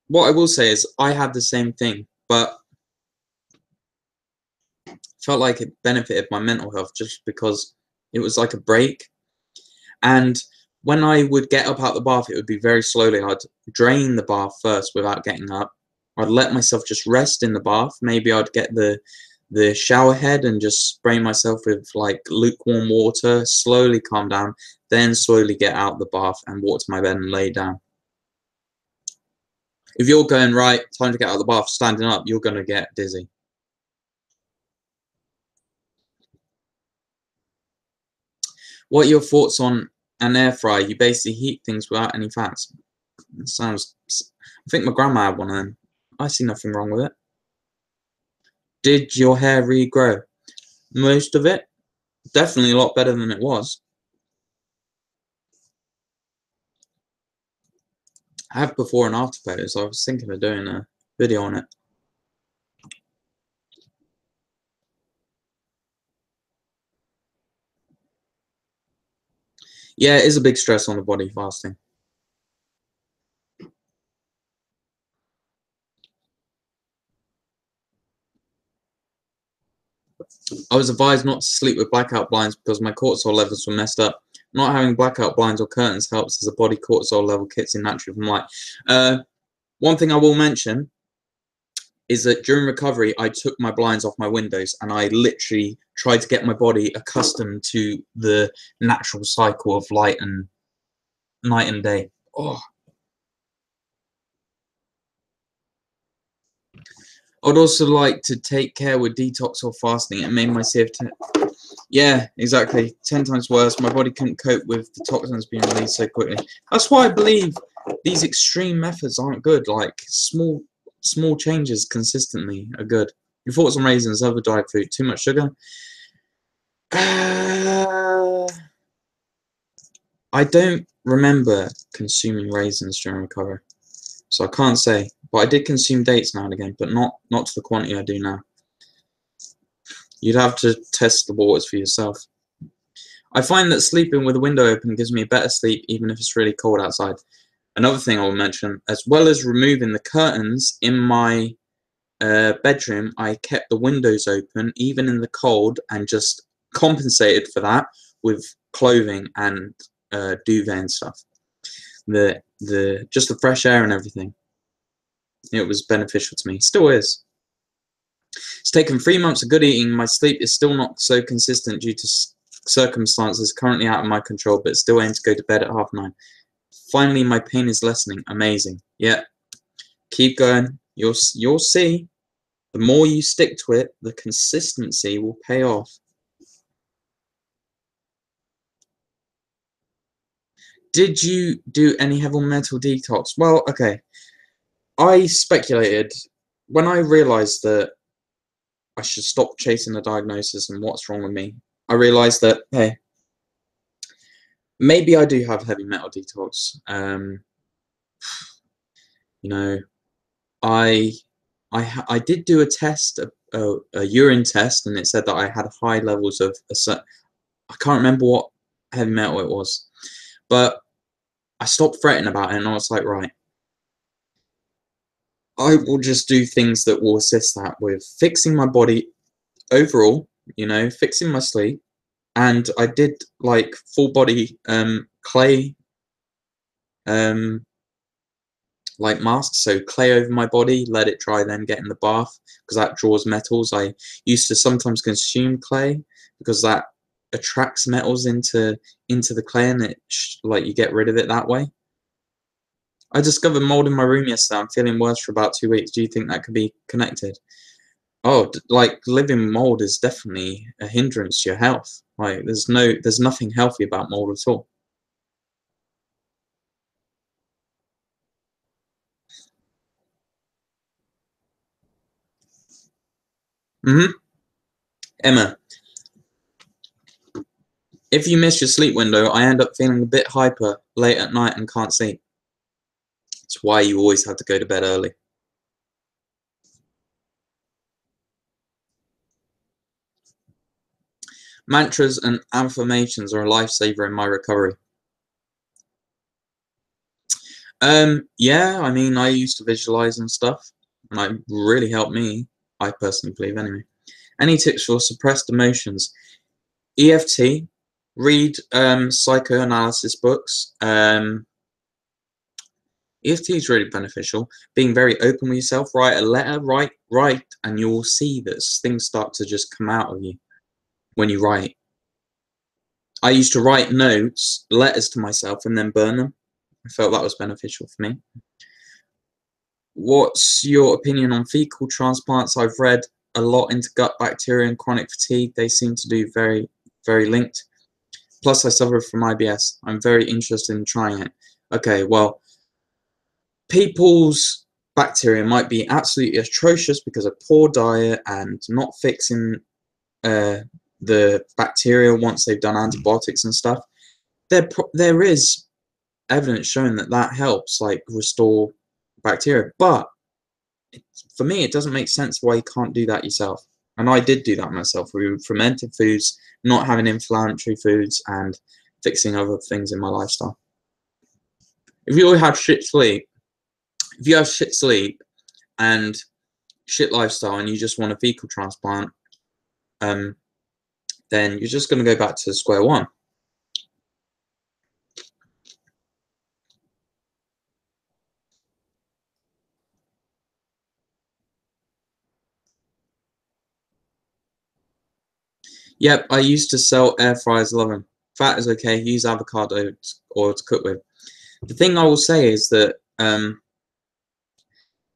What I will say is, I had the same thing, but felt like it benefited my mental health just because it was like a break. And when I would get up out the bath, it would be very slowly. I'd drain the bath first without getting up. I'd let myself just rest in the bath. Maybe I'd get the shower head and just spray myself with like lukewarm water, slowly calm down, then slowly get out the bath and walk to my bed and lay down. If you're going, right, time to get out of the bath, standing up, you're going to get dizzy. What are your thoughts on an air fryer? You basically heat things without any fats. It sounds. I think my grandma had one of them. I see nothing wrong with it. Did your hair regrow? Most of it. Definitely a lot better than it was. I have before and after photos. I was thinking of doing a video on it. Yeah, it is a big stress on the body, fasting. I was advised not to sleep with blackout blinds because my cortisol levels were messed up. Not having blackout blinds or curtains helps as the body cortisol level kicks in naturally from light. One thing I will mention is that during recovery, I took my blinds off my windows and I literally tried to get my body accustomed to the natural cycle of light and night and day. Oh. I'd also like to take care with detox or fasting. It made my CF10. Yeah, exactly. 10 times worse. My body couldn't cope with the toxins being released so quickly. That's why I believe these extreme methods aren't good. Like small changes consistently are good. Your thoughts on raisins, other diet food, too much sugar? I don't remember consuming raisins during recovery, so I can't say. But I did consume dates now and again, but not to the quantity I do now. You'd have to test the waters for yourself. I find that sleeping with the window open gives me a better sleep, even if it's really cold outside. Another thing I will mention, as well as removing the curtains in my bedroom, I kept the windows open, even in the cold, and just compensated for that with clothing and duvet and stuff. just the fresh air and everything. It was beneficial to me. Still is. It's taken 3 months of good eating. My sleep is still not so consistent due to circumstances currently out of my control, but still aim to go to bed at 9:30. Finally, my pain is lessening. Amazing. Yeah. Keep going. You'll see. The more you stick to it, the consistency will pay off. Did you do any heavy metal detox? Well, okay. I speculated when I realized that I should stop chasing the diagnosis and what's wrong with me. I realized that, hey, maybe I do have heavy metal detox. You know, I did do a test, a urine test, and it said that I had high levels of I can't remember what heavy metal it was, but I stopped fretting about it, and I was like, right, I will just do things that will assist that with fixing my body overall, you know, fixing my sleep. And I did like full body clay like masks, so clay over my body, let it dry, then get in the bath, because that draws metals. I used to sometimes consume clay because that attracts metals into the clay, and it like you get rid of it that way. I discovered mold in my room yesterday. I'm feeling worse for about 2 weeks. Do you think that could be connected? Oh, like living mold is definitely a hindrance to your health. Like there's nothing healthy about mold at all. Emma, if you miss your sleep window, I end up feeling a bit hyper late at night and can't sleep. It's why you always have to go to bed early. Mantras and affirmations are a lifesaver in my recovery. Yeah, I mean, I used to visualize and stuff, and it really helped me, I personally believe anyway. Any tips for suppressed emotions? EFT, read psychoanalysis books. EFT is really beneficial. Being very open with yourself, write a letter, write, and you'll see that things start to just come out of you when you write. I used to write notes, letters to myself, and then burn them. I felt that was beneficial for me. What's your opinion on fecal transplants? I've read a lot into gut bacteria and chronic fatigue. They seem to do very, very linked. Plus, I suffer from IBS. I'm very interested in trying it. Okay, well, people's bacteria might be absolutely atrocious because of poor diet and not fixing the bacteria once they've done antibiotics and stuff. There is evidence showing that helps, like, restore bacteria, but for me it doesn't make sense why you can't do that yourself. And I did do that myself with fermented foods, not having inflammatory foods, and fixing other things in my lifestyle. If you have shit sleep, and shit lifestyle, and you just want a fecal transplant, then you're just going to go back to square one. Yep, I used to sell air fryers, love them. Fat is okay, use avocado oil to cook with. The thing I will say is that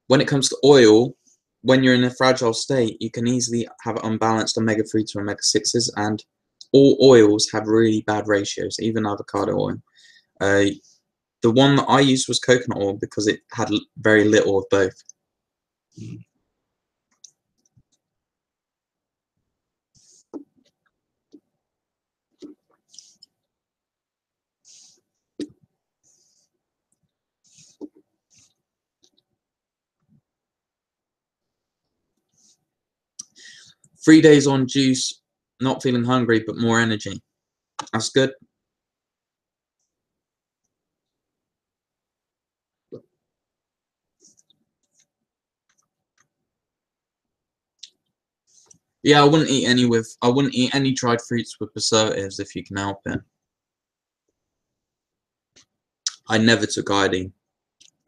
when it comes to oil, when you're in a fragile state, you can easily have unbalanced omega-3 to omega-6s, and all oils have really bad ratios, even avocado oil. The one that I used was coconut oil because it had very little of both. Three days on juice, not feeling hungry, but more energy. That's good. Yeah, I wouldn't eat any dried fruits with preservatives if you can help it. I never took iodine.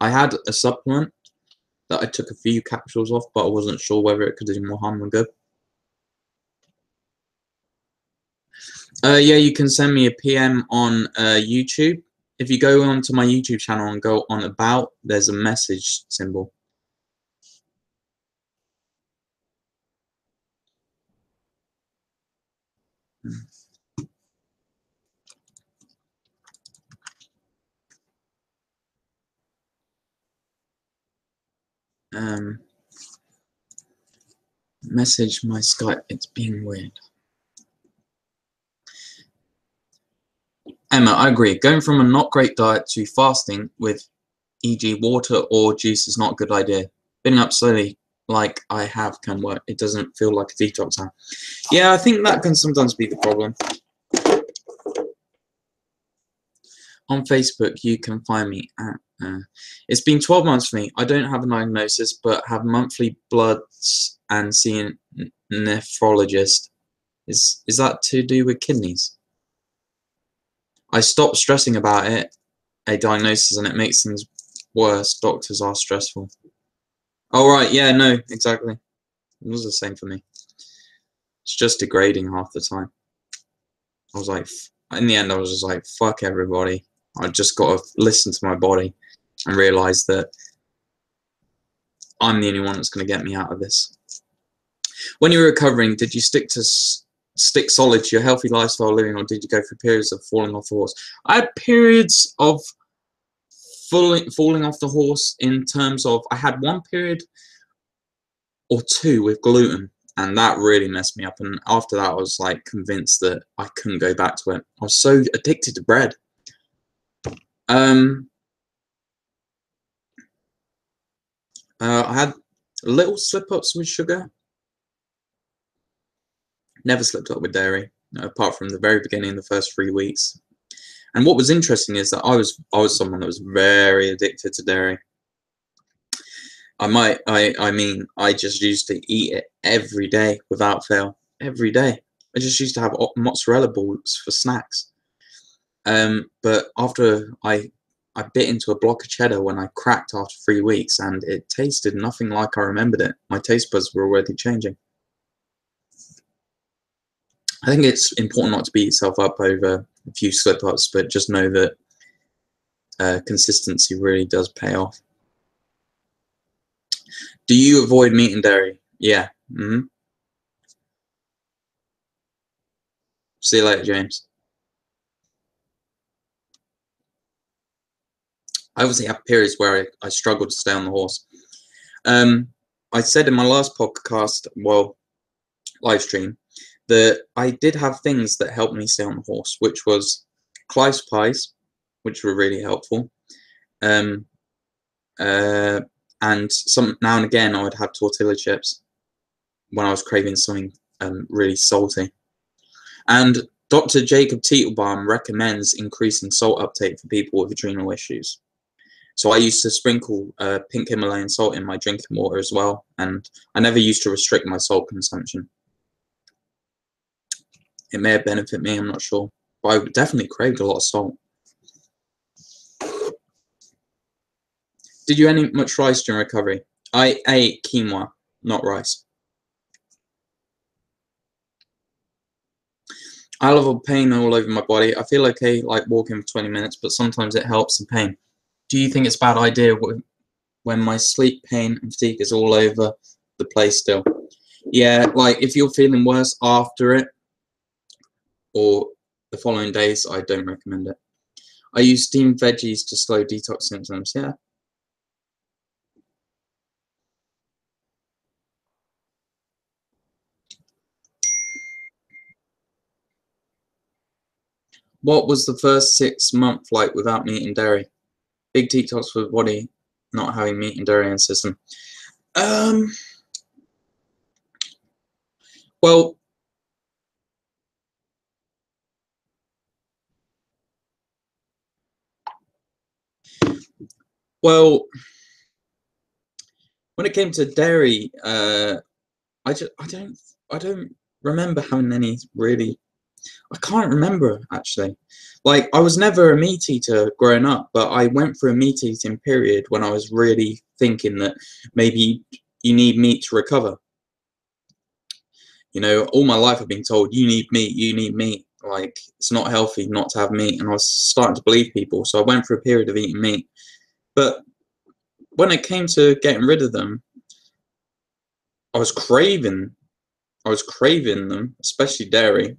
I had a supplement that I took a few capsules of, but I wasn't sure whether it could do more harm than good. Yeah, you can send me a PM on YouTube. If you go onto my YouTube channel and go on about, there's a message symbol. Message my Skype, it's being weird. Emma, I agree. Going from a not great diet to fasting with e.g. water or juice is not a good idea. Binning up slowly like I have can work. It doesn't feel like a detox time. Yeah, I think that can sometimes be the problem. On Facebook, you can find me at... it's been 12 months for me. I don't have a diagnosis, but have monthly bloods and see a nephrologist. Is that to do with kidneys? I stopped stressing about it, a diagnosis, and it makes things worse. Doctors are stressful. Oh, right, yeah, no, exactly. It was the same for me. It's just degrading half the time. I was like, in the end, I was just like, fuck everybody. I just got to listen to my body and realize that I'm the only one that's going to get me out of this. When you were recovering, did you stick solid to your healthy lifestyle living, or did you go through periods of falling off the horse? I had periods of falling off the horse in terms of, I had one period or two with gluten, and that really messed me up. And after that, I was like convinced that I couldn't go back to it. I was so addicted to bread. I had little slip-ups with sugar. Never slipped up with dairy, apart from the very beginning, the first 3 weeks. And what was interesting is that I was someone that was very addicted to dairy. I mean, I just used to eat it every day without fail. Every day. I just used to have mozzarella balls for snacks. But after I bit into a block of cheddar when I cracked after 3 weeks, and it tasted nothing like I remembered it. My taste buds were already changing. I think it's important not to beat yourself up over a few slip-ups, but just know that consistency really does pay off. Do you avoid meat and dairy? Yeah. See you later, James. I obviously have periods where I struggle to stay on the horse. I said in my last podcast, well, live stream, that I did have things that helped me stay on the horse, which was Clive's pies, which were really helpful. And some now and again I would have tortilla chips when I was craving something really salty. And Dr. Jacob Teitelbaum recommends increasing salt uptake for people with adrenal issues. So I used to sprinkle pink Himalayan salt in my drinking water as well, and I never used to restrict my salt consumption. It may have benefited me, I'm not sure, but I definitely craved a lot of salt. Did you eat much rice during recovery? I ate quinoa, not rice. I love pain all over my body. I feel okay like walking for 20 minutes, but sometimes it helps the pain. Do you think it's a bad idea when my sleep pain and fatigue is all over the place still? Yeah, like if you're feeling worse after it or the following days, I don't recommend it. I use steamed veggies to slow detox symptoms. Yeah. What was the first 6 months like without meat and dairy? Big detox for the body, not having meat and dairy in the system. Well, when it came to dairy, I don't remember having any really I can't remember, actually. Like, I was never a meat eater growing up, but I went through a meat eating period when I was really thinking that maybe you need meat to recover. You know, all my life I've been told, you need meat, you need meat. Like, it's not healthy not to have meat, and I was starting to believe people, so I went through a period of eating meat. But when it came to getting rid of them, I was craving them, especially dairy.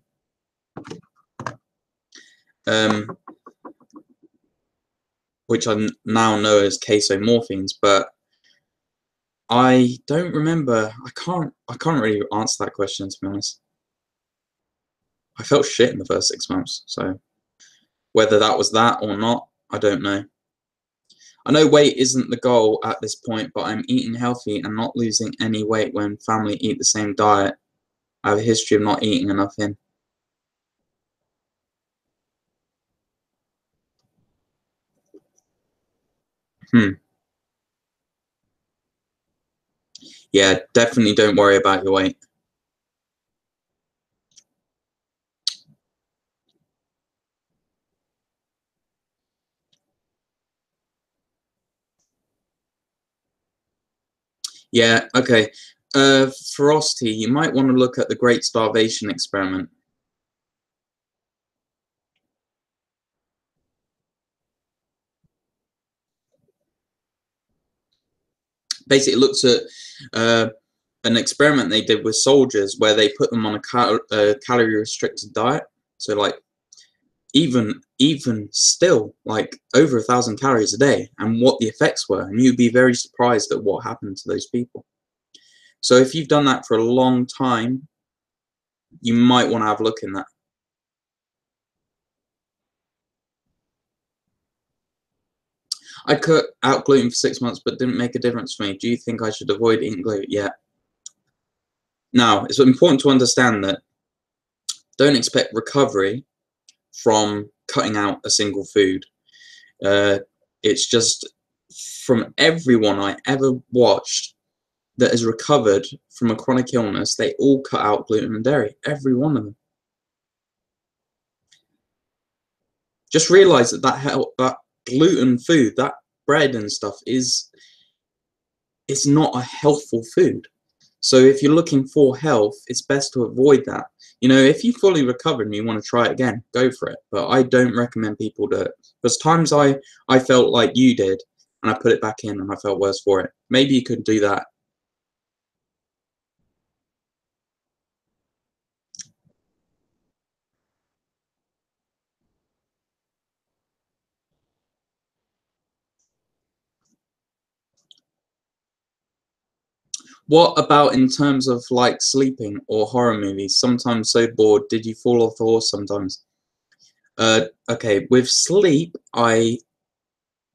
Which I now know as casomorphines, but I don't remember. I can't really answer that question, to be honest. I felt shit in the first 6 months, so whether that was that or not, I don't know. I know weight isn't the goal at this point, but I'm eating healthy and not losing any weight when family eat the same diet. I have a history of not eating enough in. Yeah, definitely don't worry about your weight. Yeah, okay. Ferocity, you might want to look at the Great Starvation Experiment. Basically, it looks at an experiment they did with soldiers where they put them on a calorie restricted diet. So like even still, like over 1,000 calories a day, and what the effects were, and you'd be very surprised at what happened to those people. So if you've done that for a long time, you might want to have a look in that. I cut out gluten for 6 months, but didn't make a difference for me. Do you think I should avoid eating gluten? Yeah. Now, it's important to understand that don't expect recovery from cutting out a single food. It's just from everyone I ever watched that has recovered from a chronic illness, they all cut out gluten and dairy. Every one of them. Just realize that gluten food, that bread and stuff, it's not a healthful food. So if you're looking for health, it's best to avoid that. You know, if you fully recovered and you want to try it again, go for it. But I don't recommend people do it. Because times I felt like you did, and I put it back in and I felt worse for it. Maybe you could do that. What about in terms of like sleeping or horror movies? Sometimes so bored. Did you fall off the horse sometimes? Okay, with sleep, I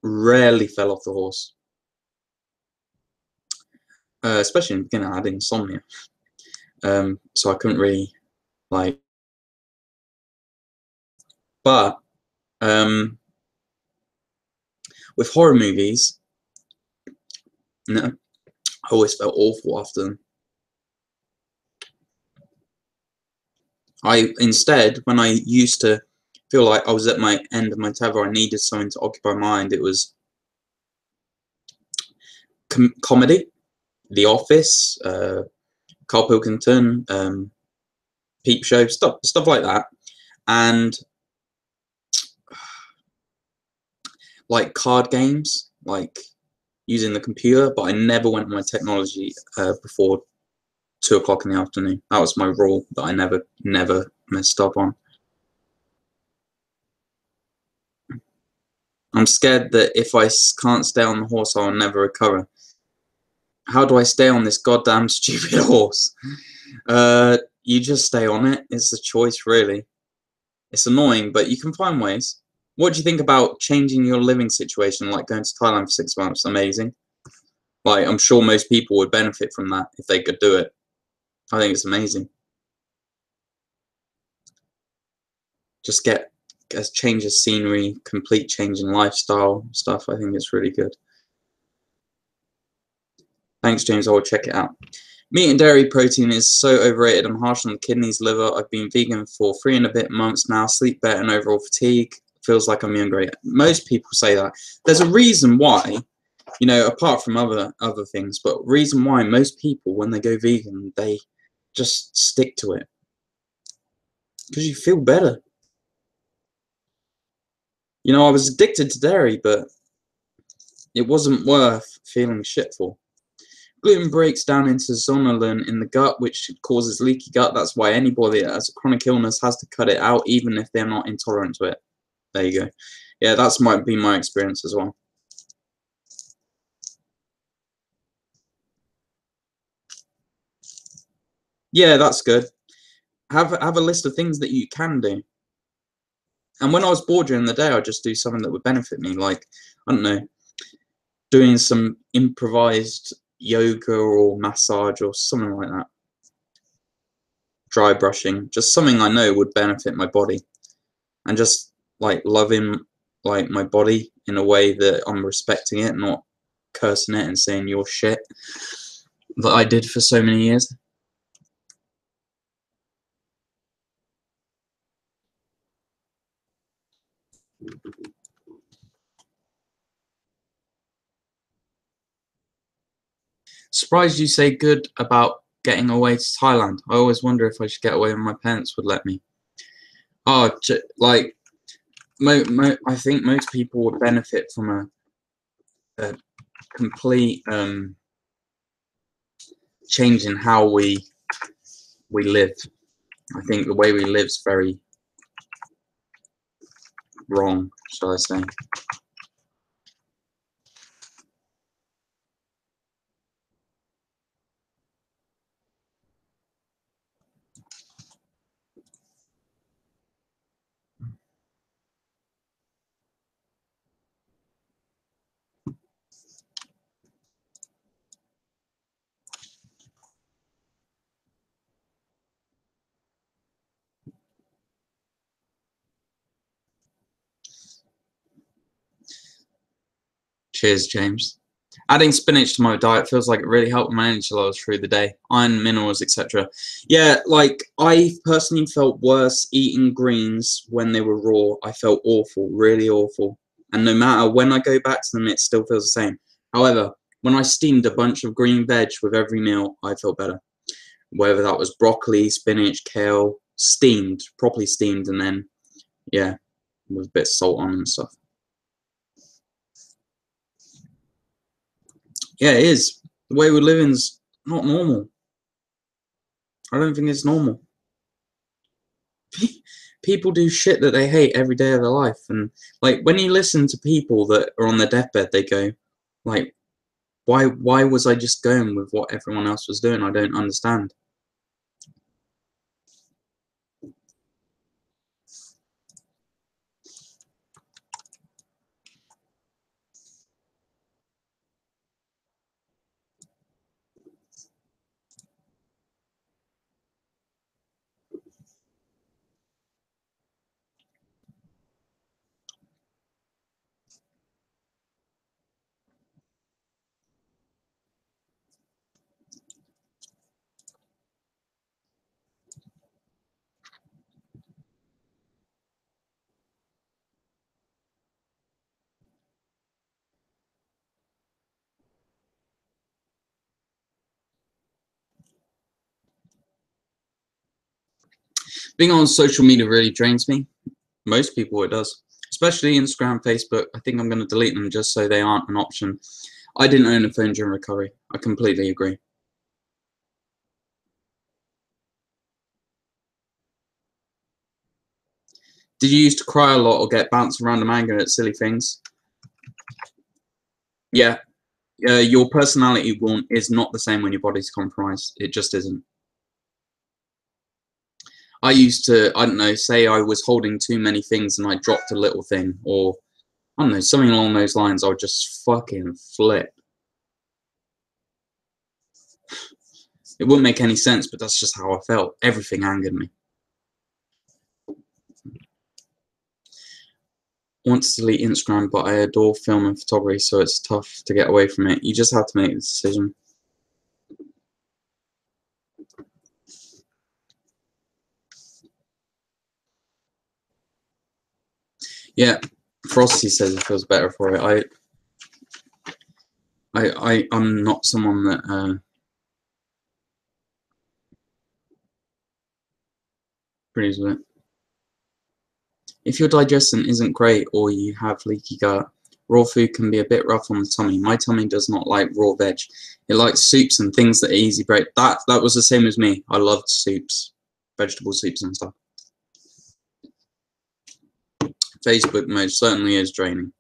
rarely fell off the horse. Especially in the beginning, I had insomnia. So I couldn't really like. But with horror movies, no, I always felt awful after them. Instead, when I used to feel like I was at my end of my tether, I needed something to occupy my mind. It was comedy, The Office, Carl Pilkington, Peep Show, stuff like that, and like card games, like using the computer. But I never went on my technology before 2 o'clock in the afternoon. That was my rule that I never messed up on. I'm scared that if I can't stay on the horse, I'll never recover. How do I stay on this goddamn stupid horse? You just stay on it. It's a choice, really. It's annoying, but you can find ways. What do you think about changing your living situation, like going to Thailand for 6 months? Amazing. Like, I'm sure most people would benefit from that if they could do it. I think it's amazing. Just get a change of scenery, complete change in lifestyle stuff. I think it's really good. Thanks, James. I will check it out. Meat and dairy protein is so overrated and harsh on the kidneys, liver. I've been vegan for 3 and a bit months now. Sleep better and overall fatigue. Feels like I'm younger. Most people say that. There's a reason why, you know, apart from other things, but reason why most people, when they go vegan, they just stick to it. Because you feel better. You know, I was addicted to dairy, but it wasn't worth feeling shit for. Gluten breaks down into zonulin in the gut, which causes leaky gut. That's why anybody that has a chronic illness has to cut it out, even if they're not intolerant to it. There you go. Yeah, that's might be my experience as well. Yeah, that's good. Have a list of things that you can do. And when I was bored during the day, I'd just do something that would benefit me, like, I don't know, doing some improvised yoga or massage or something like that. Dry brushing, just something I know would benefit my body. And just like loving like my body in a way that I'm respecting it, not cursing it and saying you're shit, that I did for so many years. Surprised you say good about getting away to Thailand. I always wonder if I should get away when my parents would let me. Oh, like, I think most people would benefit from a complete change in how we live. I think the way we live is very wrong, shall I say. Cheers, James. Adding spinach to my diet feels like it really helped my energy levels through the day. Iron, minerals, etc. Yeah, like, I personally felt worse eating greens when they were raw. I felt awful, really awful. And no matter when I go back to them, it still feels the same. However, when I steamed a bunch of green veg with every meal, I felt better. Whether that was broccoli, spinach, kale, steamed, properly steamed, and then, yeah, with a bit of salt on and stuff. Yeah, it is. The way we're living's not normal. I don't think it's normal. People do shit that they hate every day of their life, and like when you listen to people that are on their deathbed, they go, like, why was I just going with what everyone else was doing? I don't understand. Being on social media really drains me. Most people it does, especially Instagram, Facebook. I think I'm going to delete them just so they aren't an option. I didn't own a phone during recovery. I completely agree. Did you used to cry a lot or get bounced around of anger at silly things? Yeah. Your personality is not the same when your body's compromised. It just isn't. I used to, I don't know, say I was holding too many things and I dropped a little thing, or I don't know, something along those lines. I would just fucking flip. It wouldn't make any sense, but that's just how I felt. Everything angered me. Want to delete Instagram, but I adore film and photography, so it's tough to get away from it. You just have to make the decision. Yeah, Frosty says it feels better for it. I'm not someone that agrees with it. If your digestion isn't great or you have leaky gut, raw food can be a bit rough on the tummy. My tummy does not like raw veg. It likes soups and things that are easy break. That was the same as me. I loved soups, vegetable soups and stuff. Facebook most certainly is draining.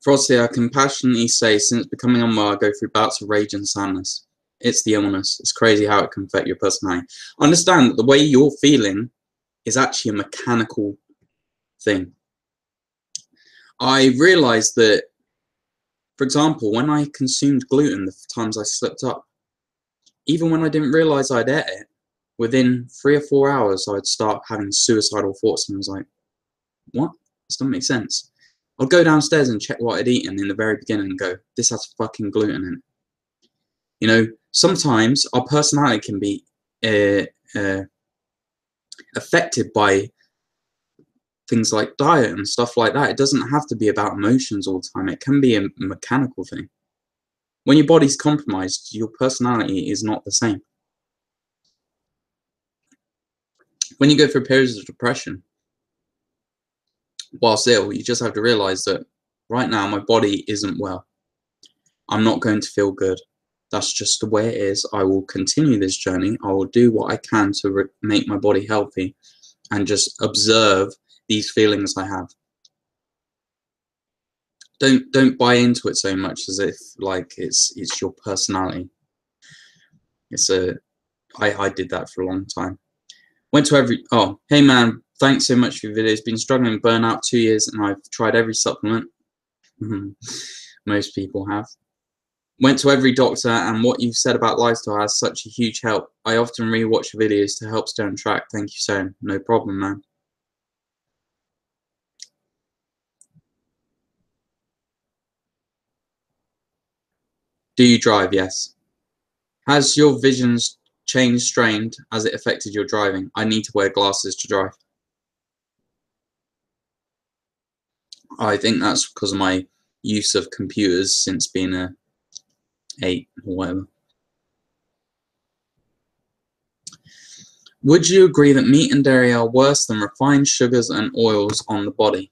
Frosty, I can passionately say, since becoming unwell, I go through bouts of rage and sadness. It's the illness. It's crazy how it can affect your personality. Understand that the way you're feeling is actually a mechanical thing. I realized that, for example, when I consumed gluten the times I slipped up, even when I didn't realize I'd ate it, within 3 or 4 hours, I'd start having suicidal thoughts, and I was like, what? This doesn't make sense. I'd go downstairs and check what I'd eaten in the very beginning and go, this has fucking gluten in it. You know, sometimes our personality can be affected by things like diet and stuff like that. It doesn't have to be about emotions all the time. It can be a mechanical thing. When your body's compromised, your personality is not the same. When you go through periods of depression, whilst ill, you just have to realize that right now my body isn't well. I'm not going to feel good. That's just the way it is. I will continue this journey. I will do what I can to make my body healthy and just observe these feelings I have. Don't buy into it so much as if like it's your personality. I did that for a long time. Went to every hey man, thanks so much for your videos. Been struggling with burnout 2 years and I've tried every supplement. Most people have. Went to every doctor, and what you've said about lifestyle has such a huge help. I often rewatch your videos to help stay on track. Thank you, so no problem, man. Do you drive? Yes. Has your visions changed, strained? Has it affected your driving? I need to wear glasses to drive. I think that's because of my use of computers since being a 8 or whatever. Would you agree that meat and dairy are worse than refined sugars and oils on the body?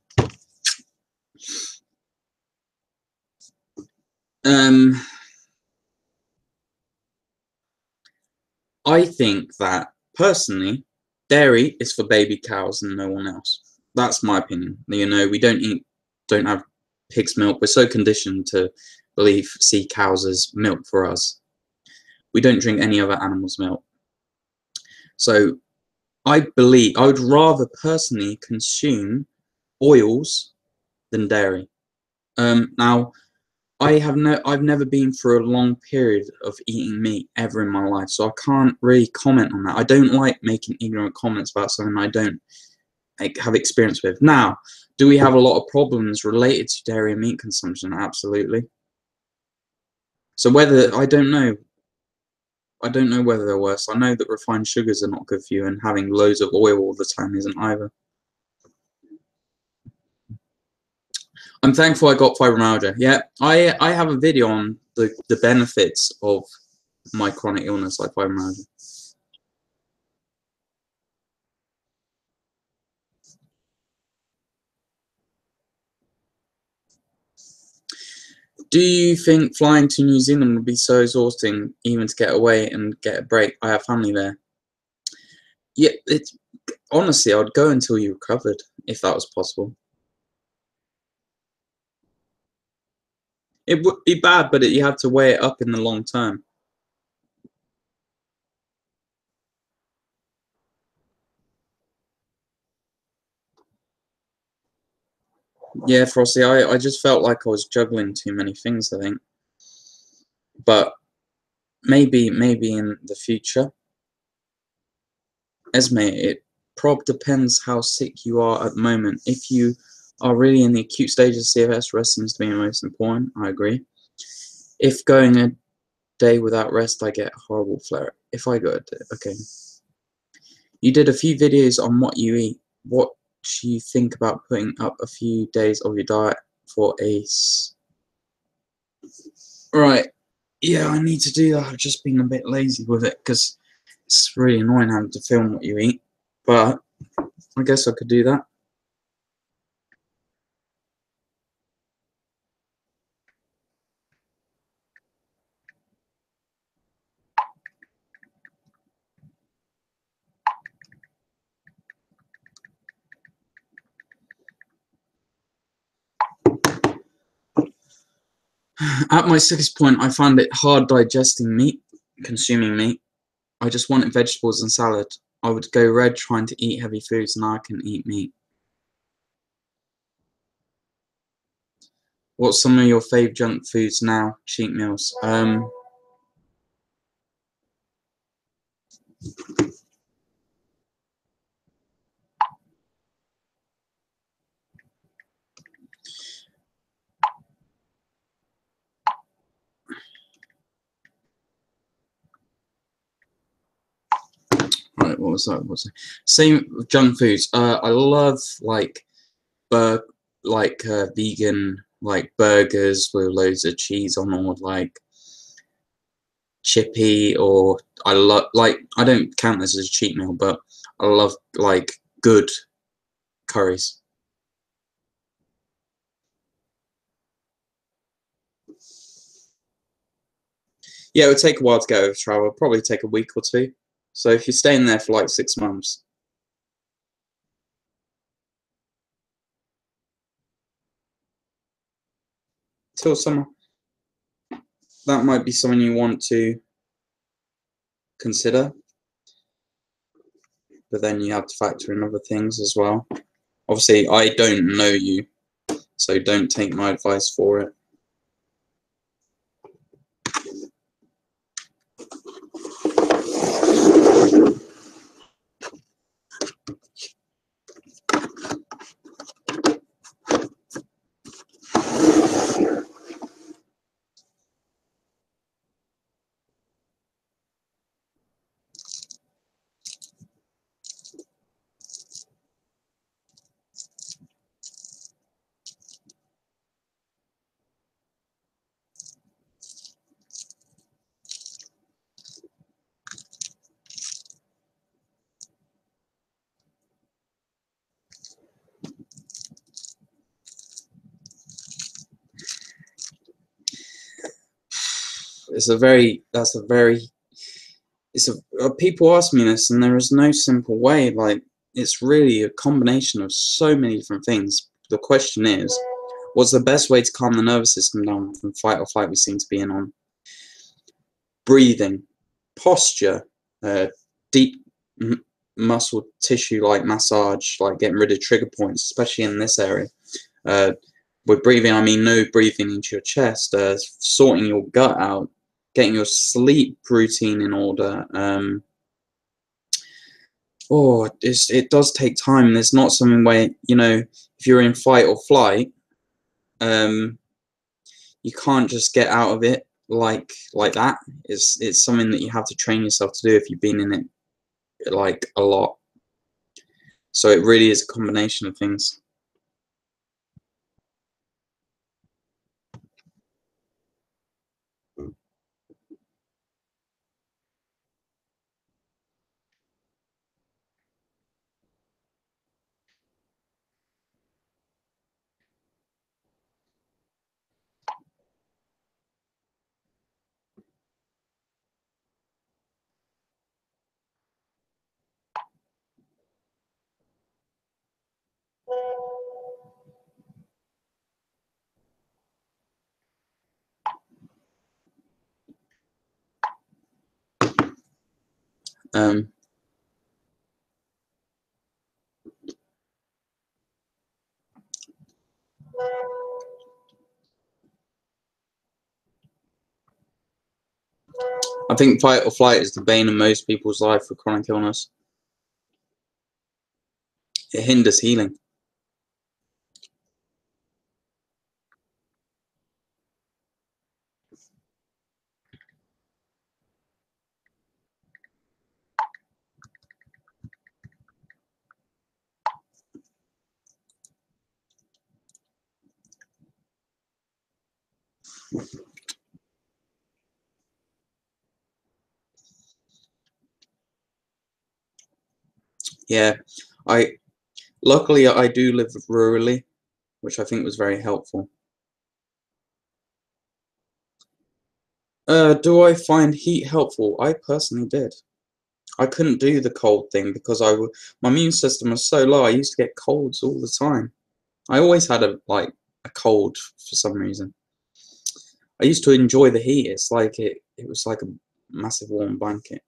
I think that, personally, dairy is for baby cows and no one else. That's my opinion. You know, we don't have pig's milk. We're so conditioned to see cows as milk for us. We don't drink any other animal's milk. So I believe I would rather personally consume oils than dairy. Now, I've never been through a long period of eating meat ever in my life, so I can't really comment on that. I don't like making ignorant comments about something I don't have experience with. Now, do we have a lot of problems related to dairy and meat consumption? Absolutely. So I don't know whether they're worse. I know that refined sugars are not good for you, and having loads of oil all the time isn't either. I'm thankful I got fibromyalgia. Yeah, I have a video on the benefits of my chronic illness like fibromyalgia. Do you think flying to New Zealand would be so exhausting even to get away and get a break? I have family there. Yeah, honestly, I'd go until you recovered, if that was possible. It would be bad, but you have to weigh it up in the long term. Yeah, Frosty, I just felt like I was juggling too many things, I think. But maybe in the future. Esme, it depends how sick you are at the moment. If you are really in the acute stages of CFS, rest seems to be the most important. I agree. If going a day without rest, I get a horrible flare. If I go a day, okay. You did a few videos on what you eat. What do you think about putting up a few days of your diet for ACE? Right. Yeah, I need to do that. I've just been a bit lazy with it because it's really annoying having to film what you eat. But I guess I could do that. At my sickest point, I found it hard digesting meat, consuming meat. I just wanted vegetables and salad. I would go red trying to eat heavy foods, and now I can eat meat. What's some of your fave junk foods now? Cheat meals. Right, what was that? Same with junk foods. I love like vegan like burgers with loads of cheese on, or like chippy, or I love I don't count this as a cheat meal, but I love like good curries. Yeah, it would take a while to get over travel. It'd probably take a week or two. So if you're staying there for like 6 months, till summer, that might be something you want to consider. But then you have to factor in other things as well. Obviously, I don't know you, so don't take my advice for it. People ask me this, and there is no simple way. Like, it's really a combination of so many different things. The question is, what's the best way to calm the nervous system down from fight or flight we seem to be in on? Breathing, posture, deep muscle tissue like massage, like getting rid of trigger points, especially in this area. With breathing, I mean no breathing into your chest, sorting your gut out, getting your sleep routine in order. It does take time. There's not something where, you know, if you're in fight or flight, you can't just get out of it like that. It's something that you have to train yourself to do if you've been in it like a lot. So it really is a combination of things. I think fight or flight is the bane of most people's life for chronic illness. It hinders healing. Yeah, luckily I do live rurally, which I think was very helpful. Do I find heat helpful? I personally did. I couldn't do the cold thing because my immune system was so low. I used to get colds all the time. I always had a cold for some reason. I used to enjoy the heat. It's like it was like a massive warm blanket.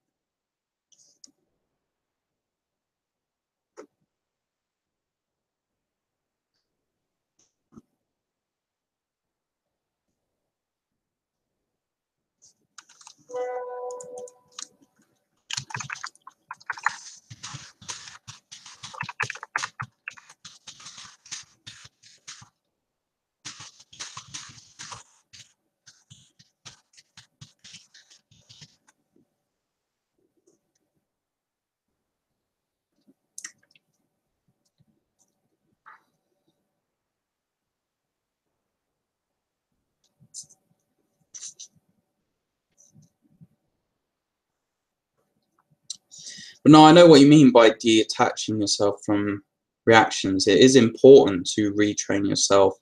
But no, I know what you mean by detaching yourself from reactions. It is important to retrain yourself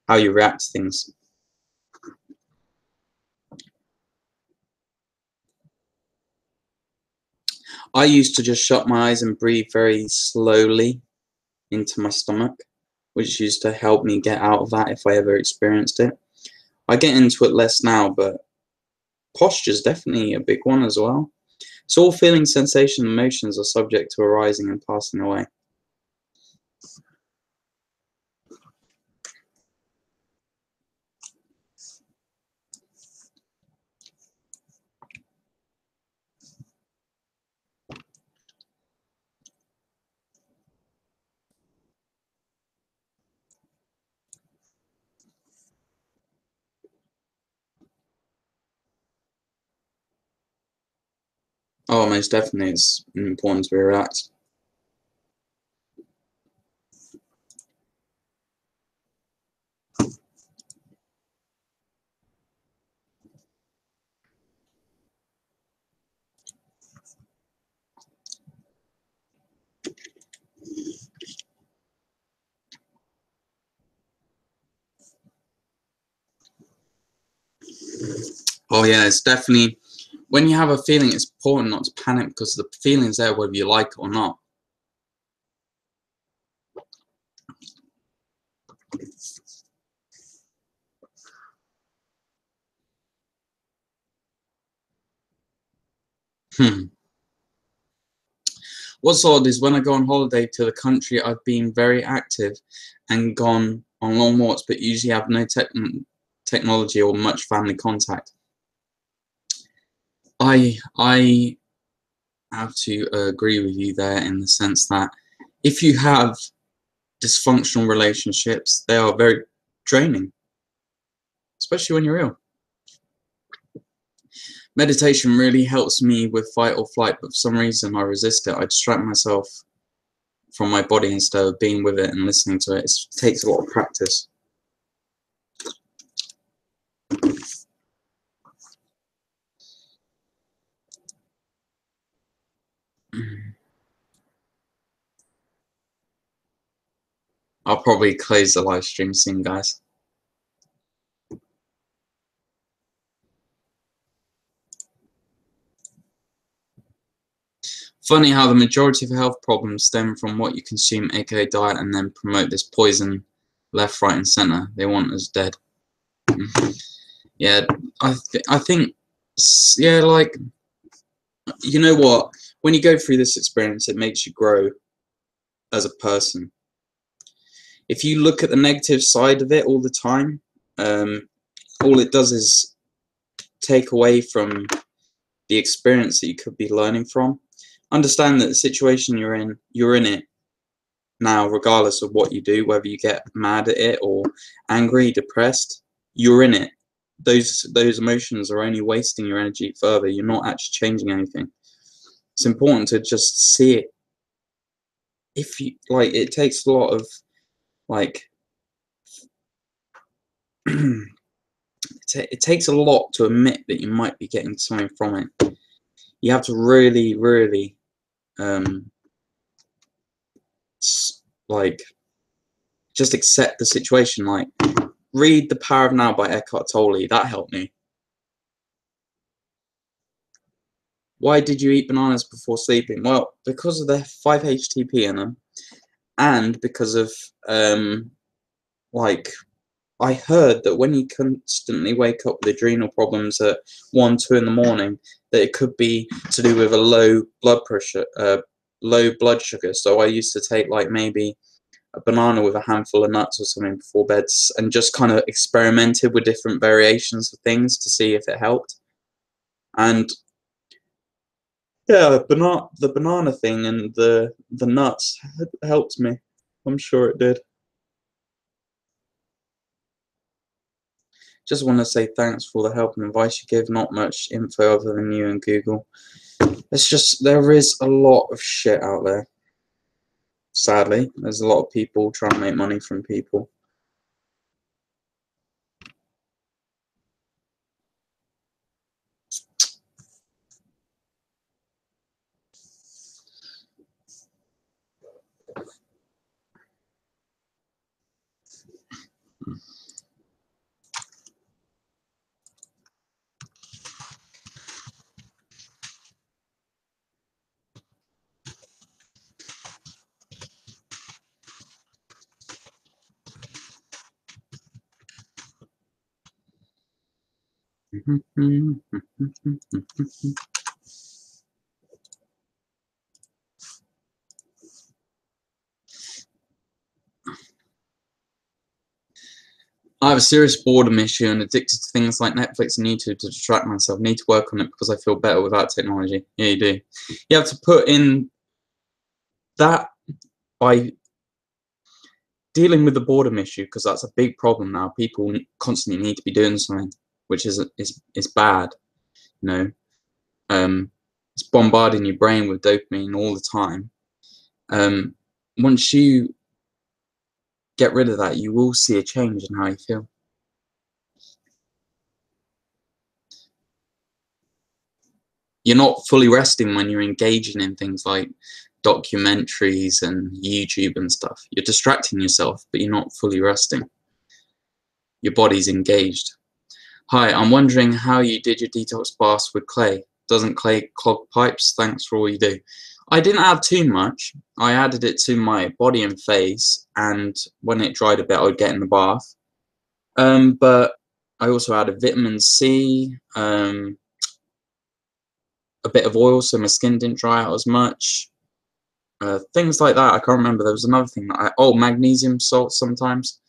how you react to things. I used to just shut my eyes and breathe very slowly into my stomach, which used to help me get out of that if I ever experienced it. I get into it less now, but posture is definitely a big one as well. So all feelings, sensations, and emotions are subject to arising and passing away. Oh, most definitely, it's important to be relaxed. Oh yeah, it's definitely, when you have a feeling, it's important not to panic because the feeling's there whether you like it or not. What's odd is when I go on holiday to the country, I've been very active and gone on long walks, but usually have no technology or much family contact. I have to agree with you there in the sense that if you have dysfunctional relationships, they are very draining, especially when you're ill. Meditation really helps me with fight or flight, but for some reason I resist it. I distract myself from my body instead of being with it and listening to it. It takes a lot of practice. I'll probably close the live stream soon, guys. Funny how the majority of health problems stem from what you consume, aka diet, and then promote this poison left, right, and center. They want us dead. Yeah, I think, yeah, like, you know what? When you go through this experience, it makes you grow as a person. If you look at the negative side of it all the time, all it does is take away from the experience that you could be learning from. Understand that the situation you're in it now, regardless of what you do, whether you get mad at it or angry, depressed, you're in it. Those emotions are only wasting your energy further. You're not actually changing anything. It's important to just see it. If you like, it takes a lot of like it takes a lot to admit that you might be getting something from it. You have to really, really, like, just accept the situation. Like, read The Power of Now by Eckhart Tolle. That helped me. Why did you eat bananas before sleeping? Well, because of the 5-HTP in them, and because of, like, I heard that when you constantly wake up with adrenal problems at 1, 2 in the morning, that it could be to do with a low blood pressure, low blood sugar. So I used to take like maybe a banana with a handful of nuts or something before bed, and just kind of experimented with different variations of things to see if it helped. And yeah, the banana thing and the nuts helped me. I'm sure it did. Just want to say thanks for the help and advice you give. Not much info other than you and Google. It's just, there is a lot of shit out there. Sadly, there's a lot of people trying to make money from people. I have a serious boredom issue and addicted to things like Netflix and YouTube to distract myself. Need to work on it because I feel better without technology. Yeah, you do. You have to put in that by dealing with the boredom issue, because that's a big problem now. People constantly need to be doing something, which is bad. You know, it's bombarding your brain with dopamine all the time. Once you get rid of that, you will see a change in how you feel. You're not fully resting when you're engaging in things like documentaries and YouTube and stuff. You're distracting yourself, but you're not fully resting. Your body's engaged. Hi, I'm wondering how you did your detox baths with clay. Doesn't clay clog pipes? Thanks for all you do. I didn't add too much. I added it to my body and face, and when it dried a bit, I would get in the bath. But I also added vitamin C, a bit of oil so my skin didn't dry out as much. Things like that. I can't remember. There was another thing that magnesium salt sometimes.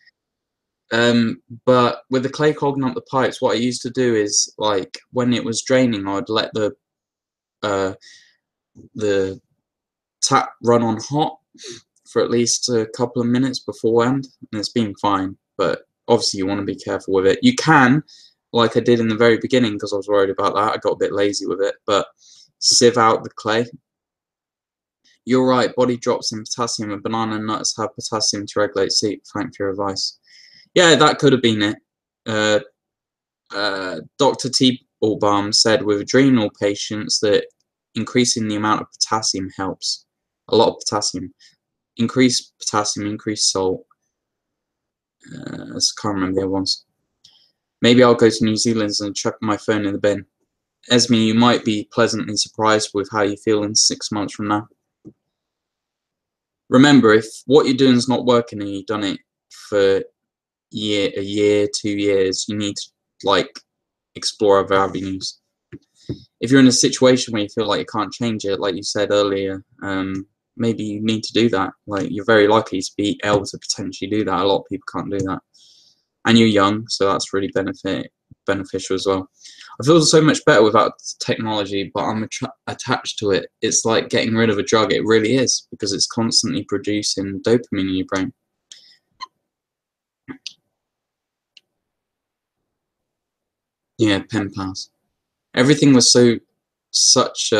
But with the clay clogging up the pipes, what I used to do is, like, when it was draining, I'd let the tap run on hot for at least a couple of minutes beforehand, and it's been fine. But obviously you want to be careful with it. You can, like I did in the very beginning, because I was worried about that, I got a bit lazy with it, but sieve out the clay. You're right, body drops in potassium, and banana nuts have potassium to regulate sleep. Thanks for your advice. Yeah, that could have been it. Dr. T. Balm said with adrenal patients that increasing the amount of potassium helps. A lot of potassium. Increase potassium, increase salt. I can't remember the other ones. Maybe I'll go to New Zealand and chuck my phone in the bin. Esme, you might be pleasantly surprised with how you feel in 6 months from now. Remember, if what you're doing is not working and you've done it for a year, 2 years, you need to, like, explore other avenues. If you're in a situation where you feel like you can't change it, like you said earlier, maybe you need to do that. Like, you're very likely to be able to potentially do that. A lot of people can't do that. And you're young, so that's really beneficial as well. I feel so much better without technology, but I'm attached to it. It's like getting rid of a drug. It really is, because it's constantly producing dopamine in your brain. Yeah, pen pals. Everything was such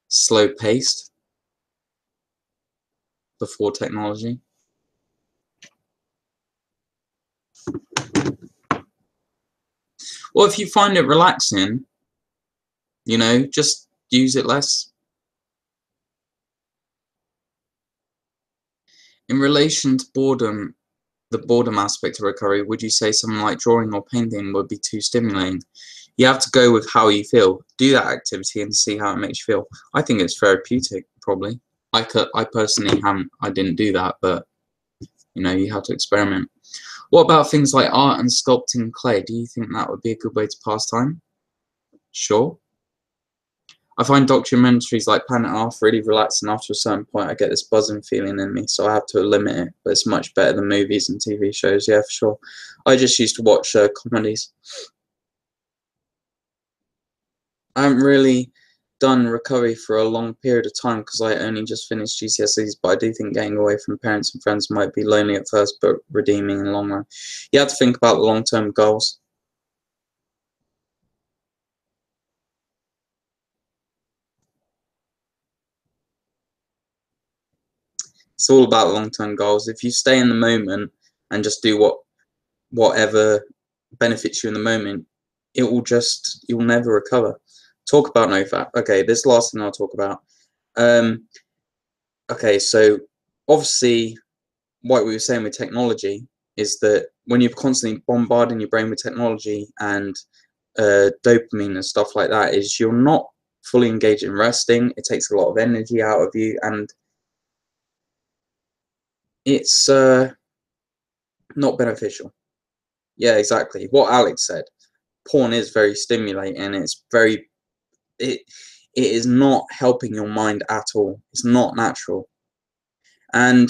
slow paced before technology. Or if you find it relaxing, you know, just use it less. In relation to boredom, the boredom aspect of recovery, would you say something like drawing or painting would be too stimulating? You have to go with how you feel. Do that activity and see how it makes you feel. I think it's therapeutic, probably. I personally I didn't do that, but you know, you have to experiment. What about things like art and sculpting clay? Do you think that would be a good way to pass time? Sure. I find documentaries like Planet Earth really relaxing. After a certain point, I get this buzzing feeling in me, so I have to limit it. But it's much better than movies and TV shows, yeah, for sure. I just used to watch comedies. I haven't really done recovery for a long period of time because I only just finished GCSEs, but I do think getting away from parents and friends might be lonely at first, but redeeming in the long run. You have to think about the long-term goals. It's all about long-term goals. If you stay in the moment and just do whatever benefits you in the moment, you'll never recover. Talk about NoFap. Okay, this last thing I'll talk about. Okay, so obviously what we were saying with technology is that when you're constantly bombarding your brain with technology and dopamine and stuff like that, is you're not fully engaged in resting. It takes a lot of energy out of you, and it's not beneficial. Yeah, exactly. What Alex said. Porn is very stimulating. It it is not helping your mind at all. It's not natural. And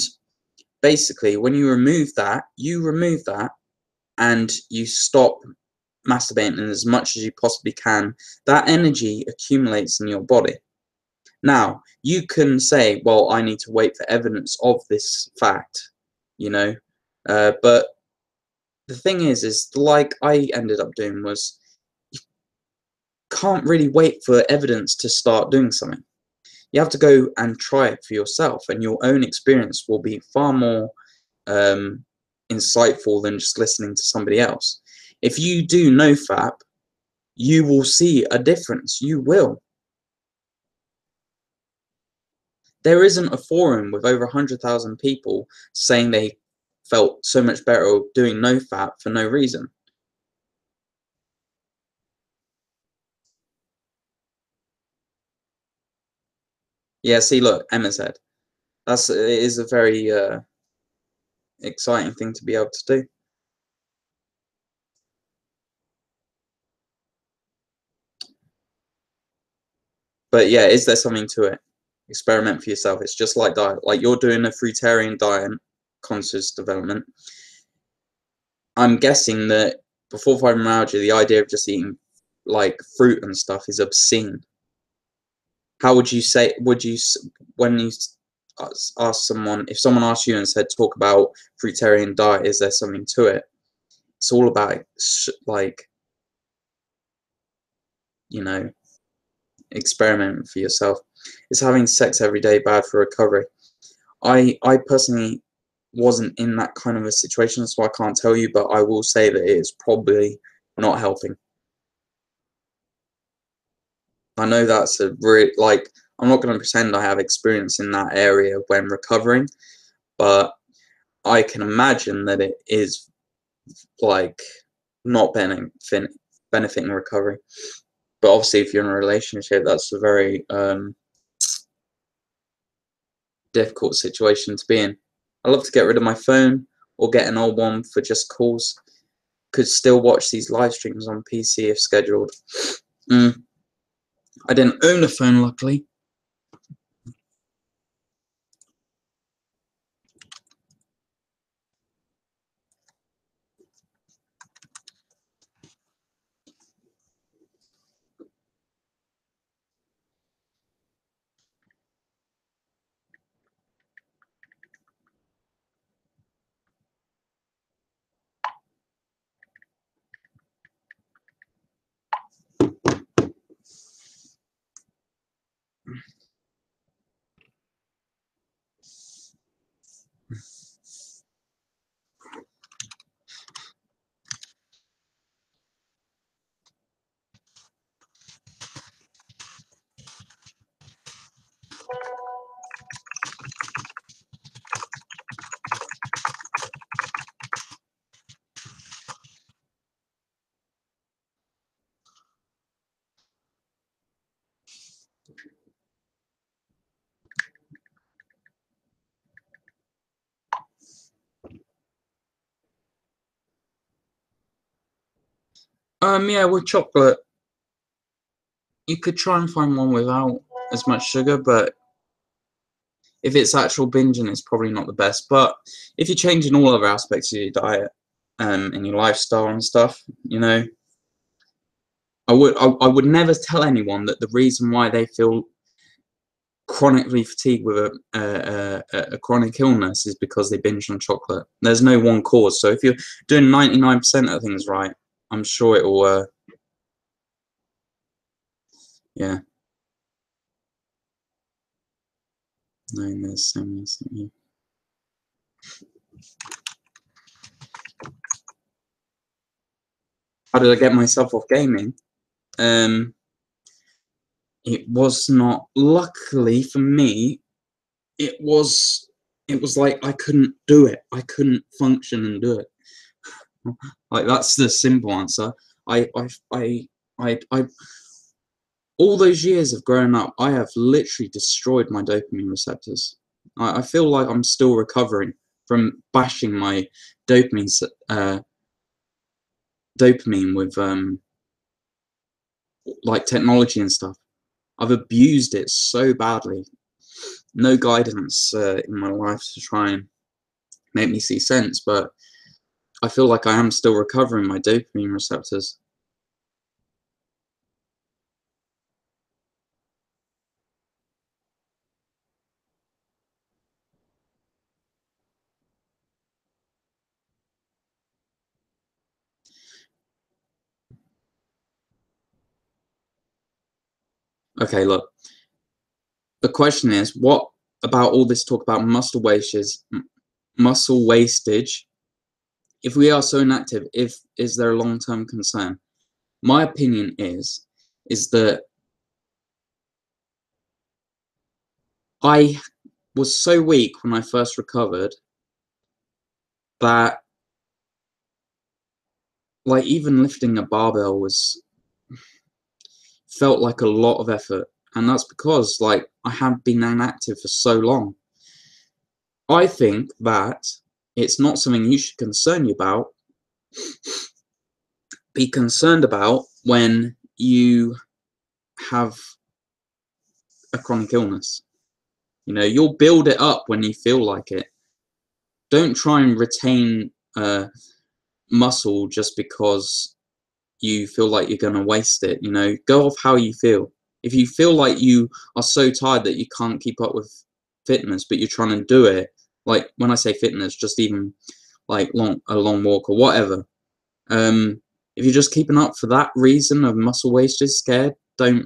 basically, when you remove that, and you stop masturbating as much as you possibly can, that energy accumulates in your body. Now, you can say, well, I need to wait for evidence of this fact, you know, but the thing is like I ended up doing was you can't really wait for evidence to start doing something. You have to go and try it for yourself, and your own experience will be far more um, insightful than just listening to somebody else. If you do NoFap, you will see a difference. You will. There isn't a forum with over 100,000 people saying they felt so much better doing NoFap for no reason. Yeah, see, look, Emma said. It is a very exciting thing to be able to do. But yeah, is there something to it? Experiment for yourself. It's just like diet. Like you're doing a fruitarian diet, conscious development. I'm guessing that before fibromyalgia, the idea of just eating like fruit and stuff is obscene. How would you say? When you ask someone, if someone asked you and said, "Talk about fruitarian diet," is there something to it? It's all about like, you know, experiment for yourself. Is having sex every day bad for recovery? I personally wasn't in that kind of a situation, so I can't tell you, but I will say that it is probably not helping. I know that's a like, I'm not going to pretend I have experience in that area when recovering, but I can imagine that it is like not benefiting recovery. But obviously, if you're in a relationship, that's a very difficult situation to be in. I love to get rid of my phone or get an old one for just calls. Could still watch these live streams on PC if scheduled. I didn't own a phone, luckily. Yeah, with chocolate, you could try and find one without as much sugar, but if it's actual binging, it's probably not the best. But if you're changing all other aspects of your diet and your lifestyle and stuff, you know, I would never tell anyone that the reason why they feel chronically fatigued with a chronic illness is because they binge on chocolate. There's no one cause. So if you're doing 99% of things right, I'm sure it will. Yeah. No, there's so many. How did I get myself off gaming? It was not, luckily for me, it was like I couldn't do it. I couldn't function and do it. Like, that's the simple answer. I all those years of growing up, I have literally destroyed my dopamine receptors. I feel like I'm still recovering from bashing my dopamine dopamine with like technology and stuff. I've abused it so badly. No guidance in my life to try and make me see sense, but I feel like I am still recovering my dopamine receptors. Okay, look. The question is, what about all this talk about muscle wastage? If we are so inactive, is there a long-term concern? My opinion is that I was so weak when I first recovered that, like, even lifting a barbell felt like a lot of effort, and that's because, like, I have been inactive for so long. I think that it's not something you should concern you about. Be concerned about when you have a chronic illness. You know, you'll build it up when you feel like it. Don't try and retain muscle just because you feel like you're going to waste it. You know, go off how you feel. If you feel like you are so tired that you can't keep up with fitness, but you're trying to do it, like, when I say fitness, just even like a long walk or whatever. If you're just keeping up for that reason of muscle wastage, scared, I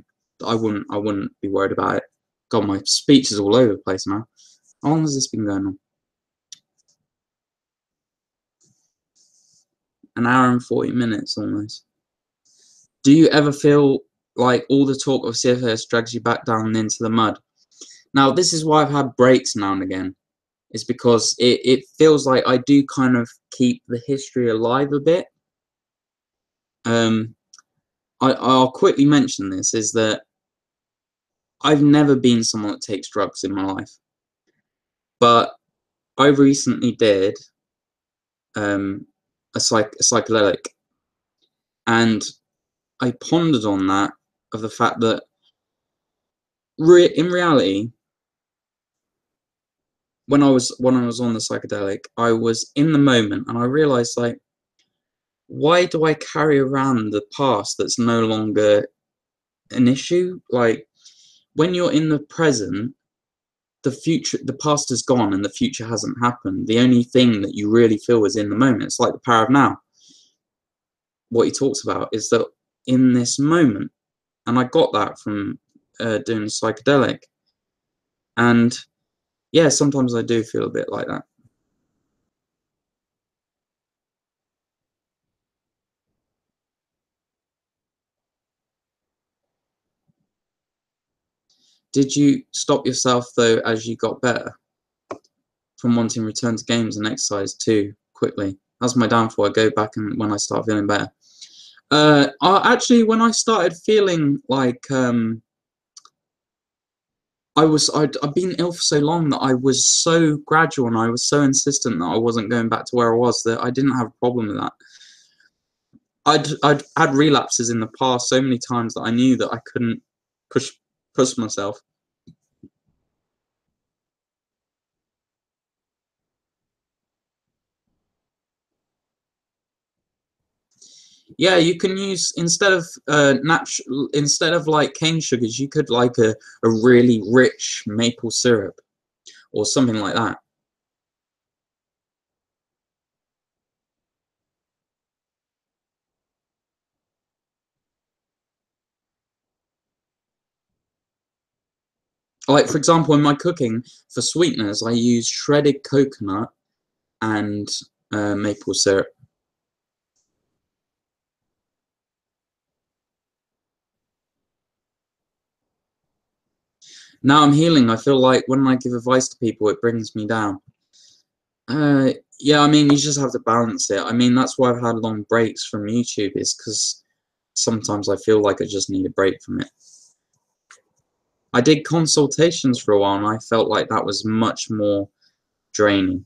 wouldn't be worried about it. God, my speech is all over the place now. How long has this been going on? An hour and 40 minutes almost. Do you ever feel like all the talk of CFS drags you back down into the mud? Now, this is why I've had breaks now and again. It's because it feels like I do kind of keep the history alive a bit. I'll quickly mention this, is that I've never been someone that takes drugs in my life. But I recently did a psychedelic, and I pondered on that, of the fact that in reality, when I was on the psychedelic, I was in the moment, and I realized, like, why do I carry around the past that's no longer an issue? Like, when you're in the present, the past is gone and the future hasn't happened. The only thing that you really feel is in the moment. It's like the power of now. What he talks about is that in this moment, and I got that from doing psychedelic. And yeah, sometimes I do feel a bit like that. Did you stop yourself though as you got better from wanting to return to games and exercise too quickly? That's my downfall. I go back and when I start feeling better. Actually, when I started feeling like I'd been ill for so long that I was so gradual and I was so insistent that I wasn't going back to where I was, that I didn't have a problem with that. I'd had relapses in the past so many times that I knew that I couldn't push myself. Yeah, you can use, instead of like cane sugars, you could like a really rich maple syrup or something like that. Like, for example, in my cooking, for sweeteners, I use shredded coconut and maple syrup. Now I'm healing. I feel like when I give advice to people, it brings me down. Yeah, I mean, you just have to balance it. I mean, that's why I've had long breaks from YouTube, is because sometimes I feel like I just need a break from it. I did consultations for a while, and I felt like that was much more draining.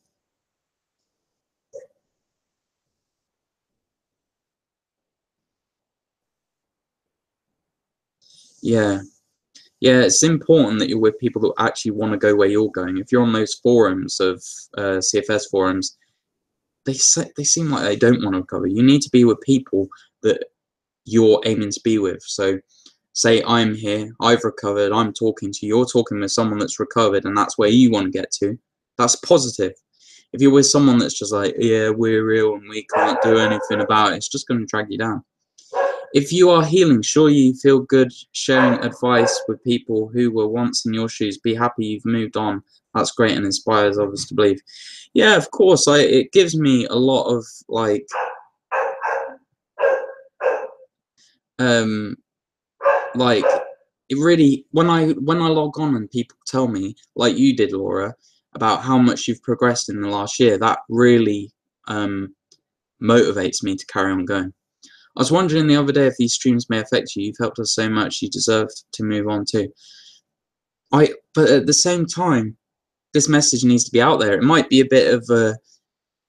Yeah. Yeah, it's important that you're with people that actually want to go where you're going. If you're on those forums of CFS forums, they seem like they don't want to recover. You need to be with people that you're aiming to be with. So, say I'm here, I've recovered, I'm talking to you, you're talking with someone that's recovered, and that's where you want to get to. That's positive. If you're with someone that's just like, yeah, we're ill and we can't do anything about it, it's just going to drag you down. If you are healing, sure you feel good sharing advice with people who were once in your shoes. Be happy you've moved on. That's great and inspires others to believe. Yeah, of course. It gives me a lot of um like it really, when I log on and people tell me, like you did, Laura, about how much you've progressed in the last year, that really motivates me to carry on going. I was wondering the other day if these streams may affect you. You've helped us so much. You deserve to move on too. But at the same time, this message needs to be out there. It might be a bit of a,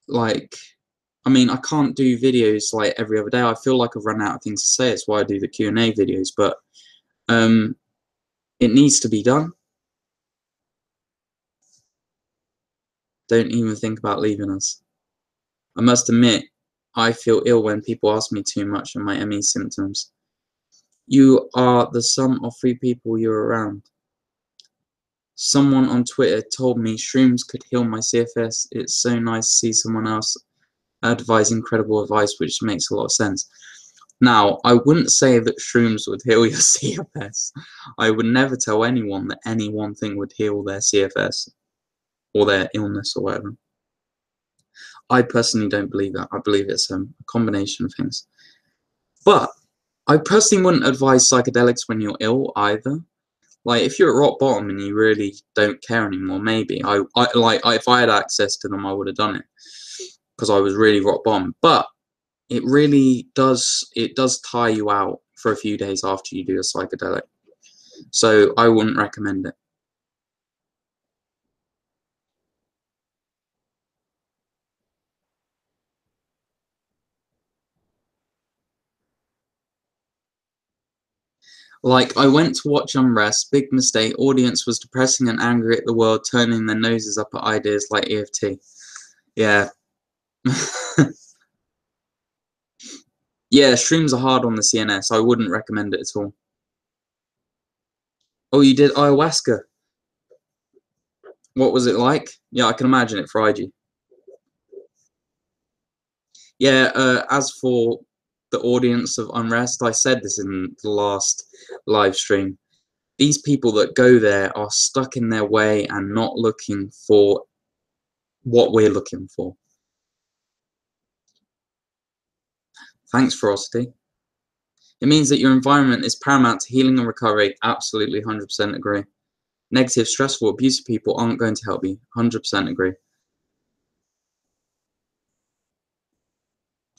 like, I mean, I can't do videos like every other day. I feel like I've run out of things to say. It's why I do the Q&A videos. But it needs to be done. Don't even think about leaving us. I must admit, I feel ill when people ask me too much on my ME symptoms. You are the sum of 3 people you're around. Someone on Twitter told me shrooms could heal my CFS. It's so nice to see someone else advise incredible advice, which makes a lot of sense. Now, I wouldn't say that shrooms would heal your CFS. I would never tell anyone that any one thing would heal their CFS or their illness or whatever. I personally don't believe that. I believe it's a combination of things. But I personally wouldn't advise psychedelics when you're ill either. Like, if you're at rock bottom and you really don't care anymore, maybe. If I had access to them, I would have done it because I was really rock bottom. But it really does tire you out for a few days after you do a psychedelic. So I wouldn't recommend it. Like, I went to watch Unrest, big mistake, audience was depressing and angry at the world, turning their noses up at ideas like EFT. Yeah. Yeah, shrooms are hard on the CNS. I wouldn't recommend it at all. Oh, you did ayahuasca. What was it like? Yeah, I can imagine it fried you. Yeah, as for the audience of Unrest, I said this in the last live stream. These people that go there are stuck in their way and not looking for what we're looking for. Thanks, Ferocity. It means that your environment is paramount to healing and recovery. Absolutely, 100% agree. Negative, stressful, abusive people aren't going to help you. 100% agree.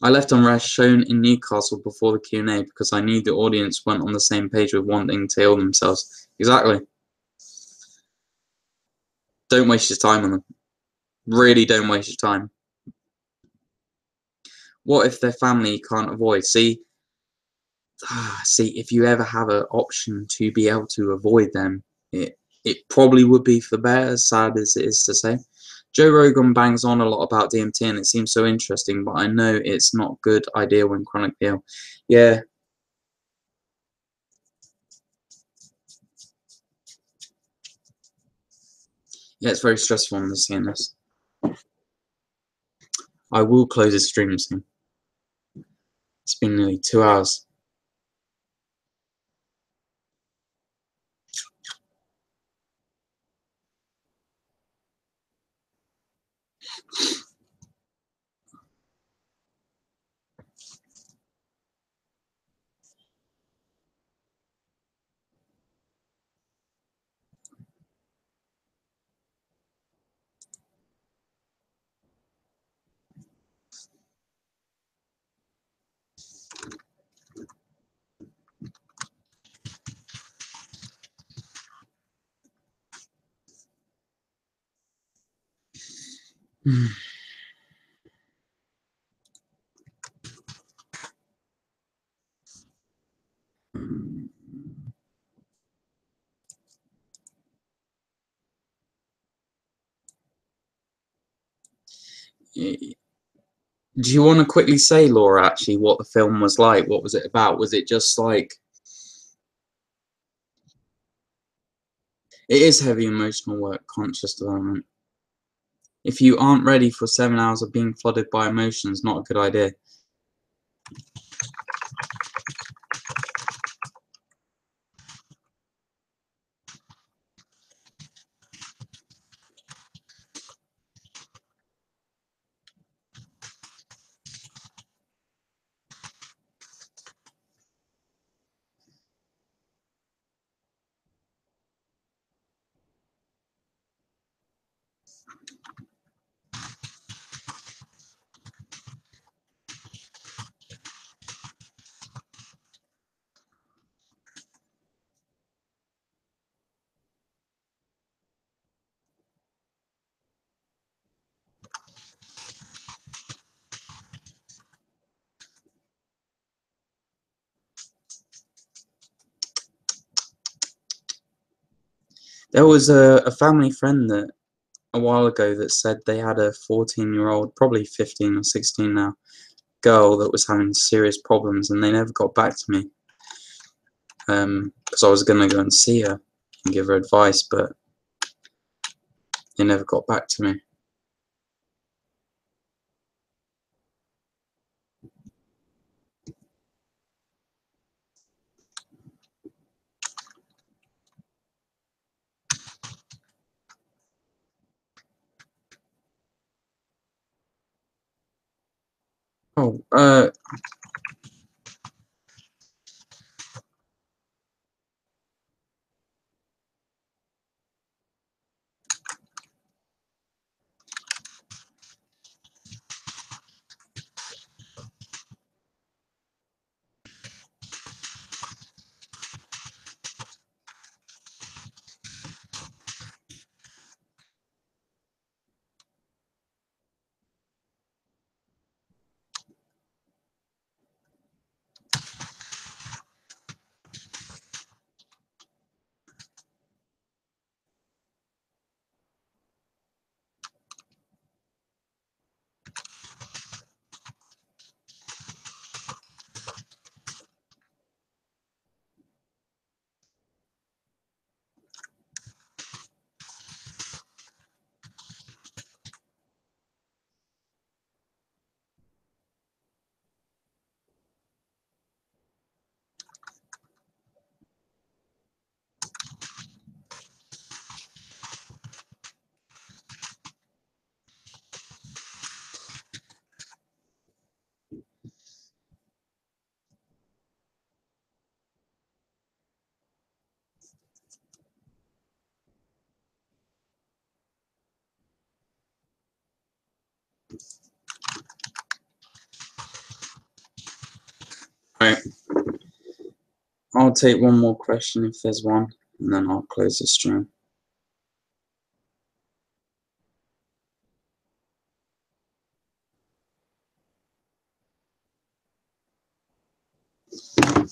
I left Unrest shown in Newcastle before the Q&A because I knew the audience weren't on the same page with wanting to heal themselves. Exactly. Don't waste your time on them. Really don't waste your time. What if their family can't avoid? See, if you ever have an option to be able to avoid them, it probably would be for the better, as sad as it is to say. Joe Rogan bangs on a lot about DMT and it seems so interesting, but I know it's not a good idea when chronically ill. Yeah. Yeah, it's very stressful on seeing this. I will close this stream soon. It's been nearly 2 hours. Do you want to quickly say, Laura, actually, what the film was like? What was it about? Was it just like... It is heavy emotional work, conscious development. If you aren't ready for 7 hours of being flooded by emotions, not a good idea. There was a family friend that a while ago that said they had a 14-year-old, probably 15 or 16 now, girl that was having serious problems, and they never got back to me. Because I was going to go and see her and give her advice, but they never got back to me. Oh, right. I'll take one more question if there's one, and then I'll close the stream.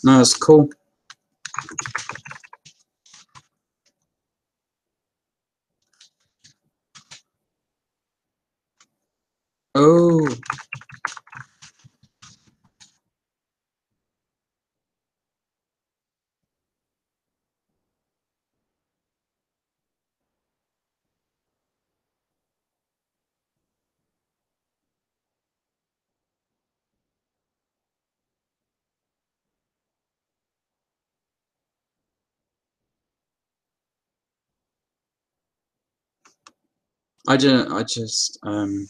No, it's cool. Oh. I just um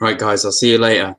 right, guys, I'll see you later.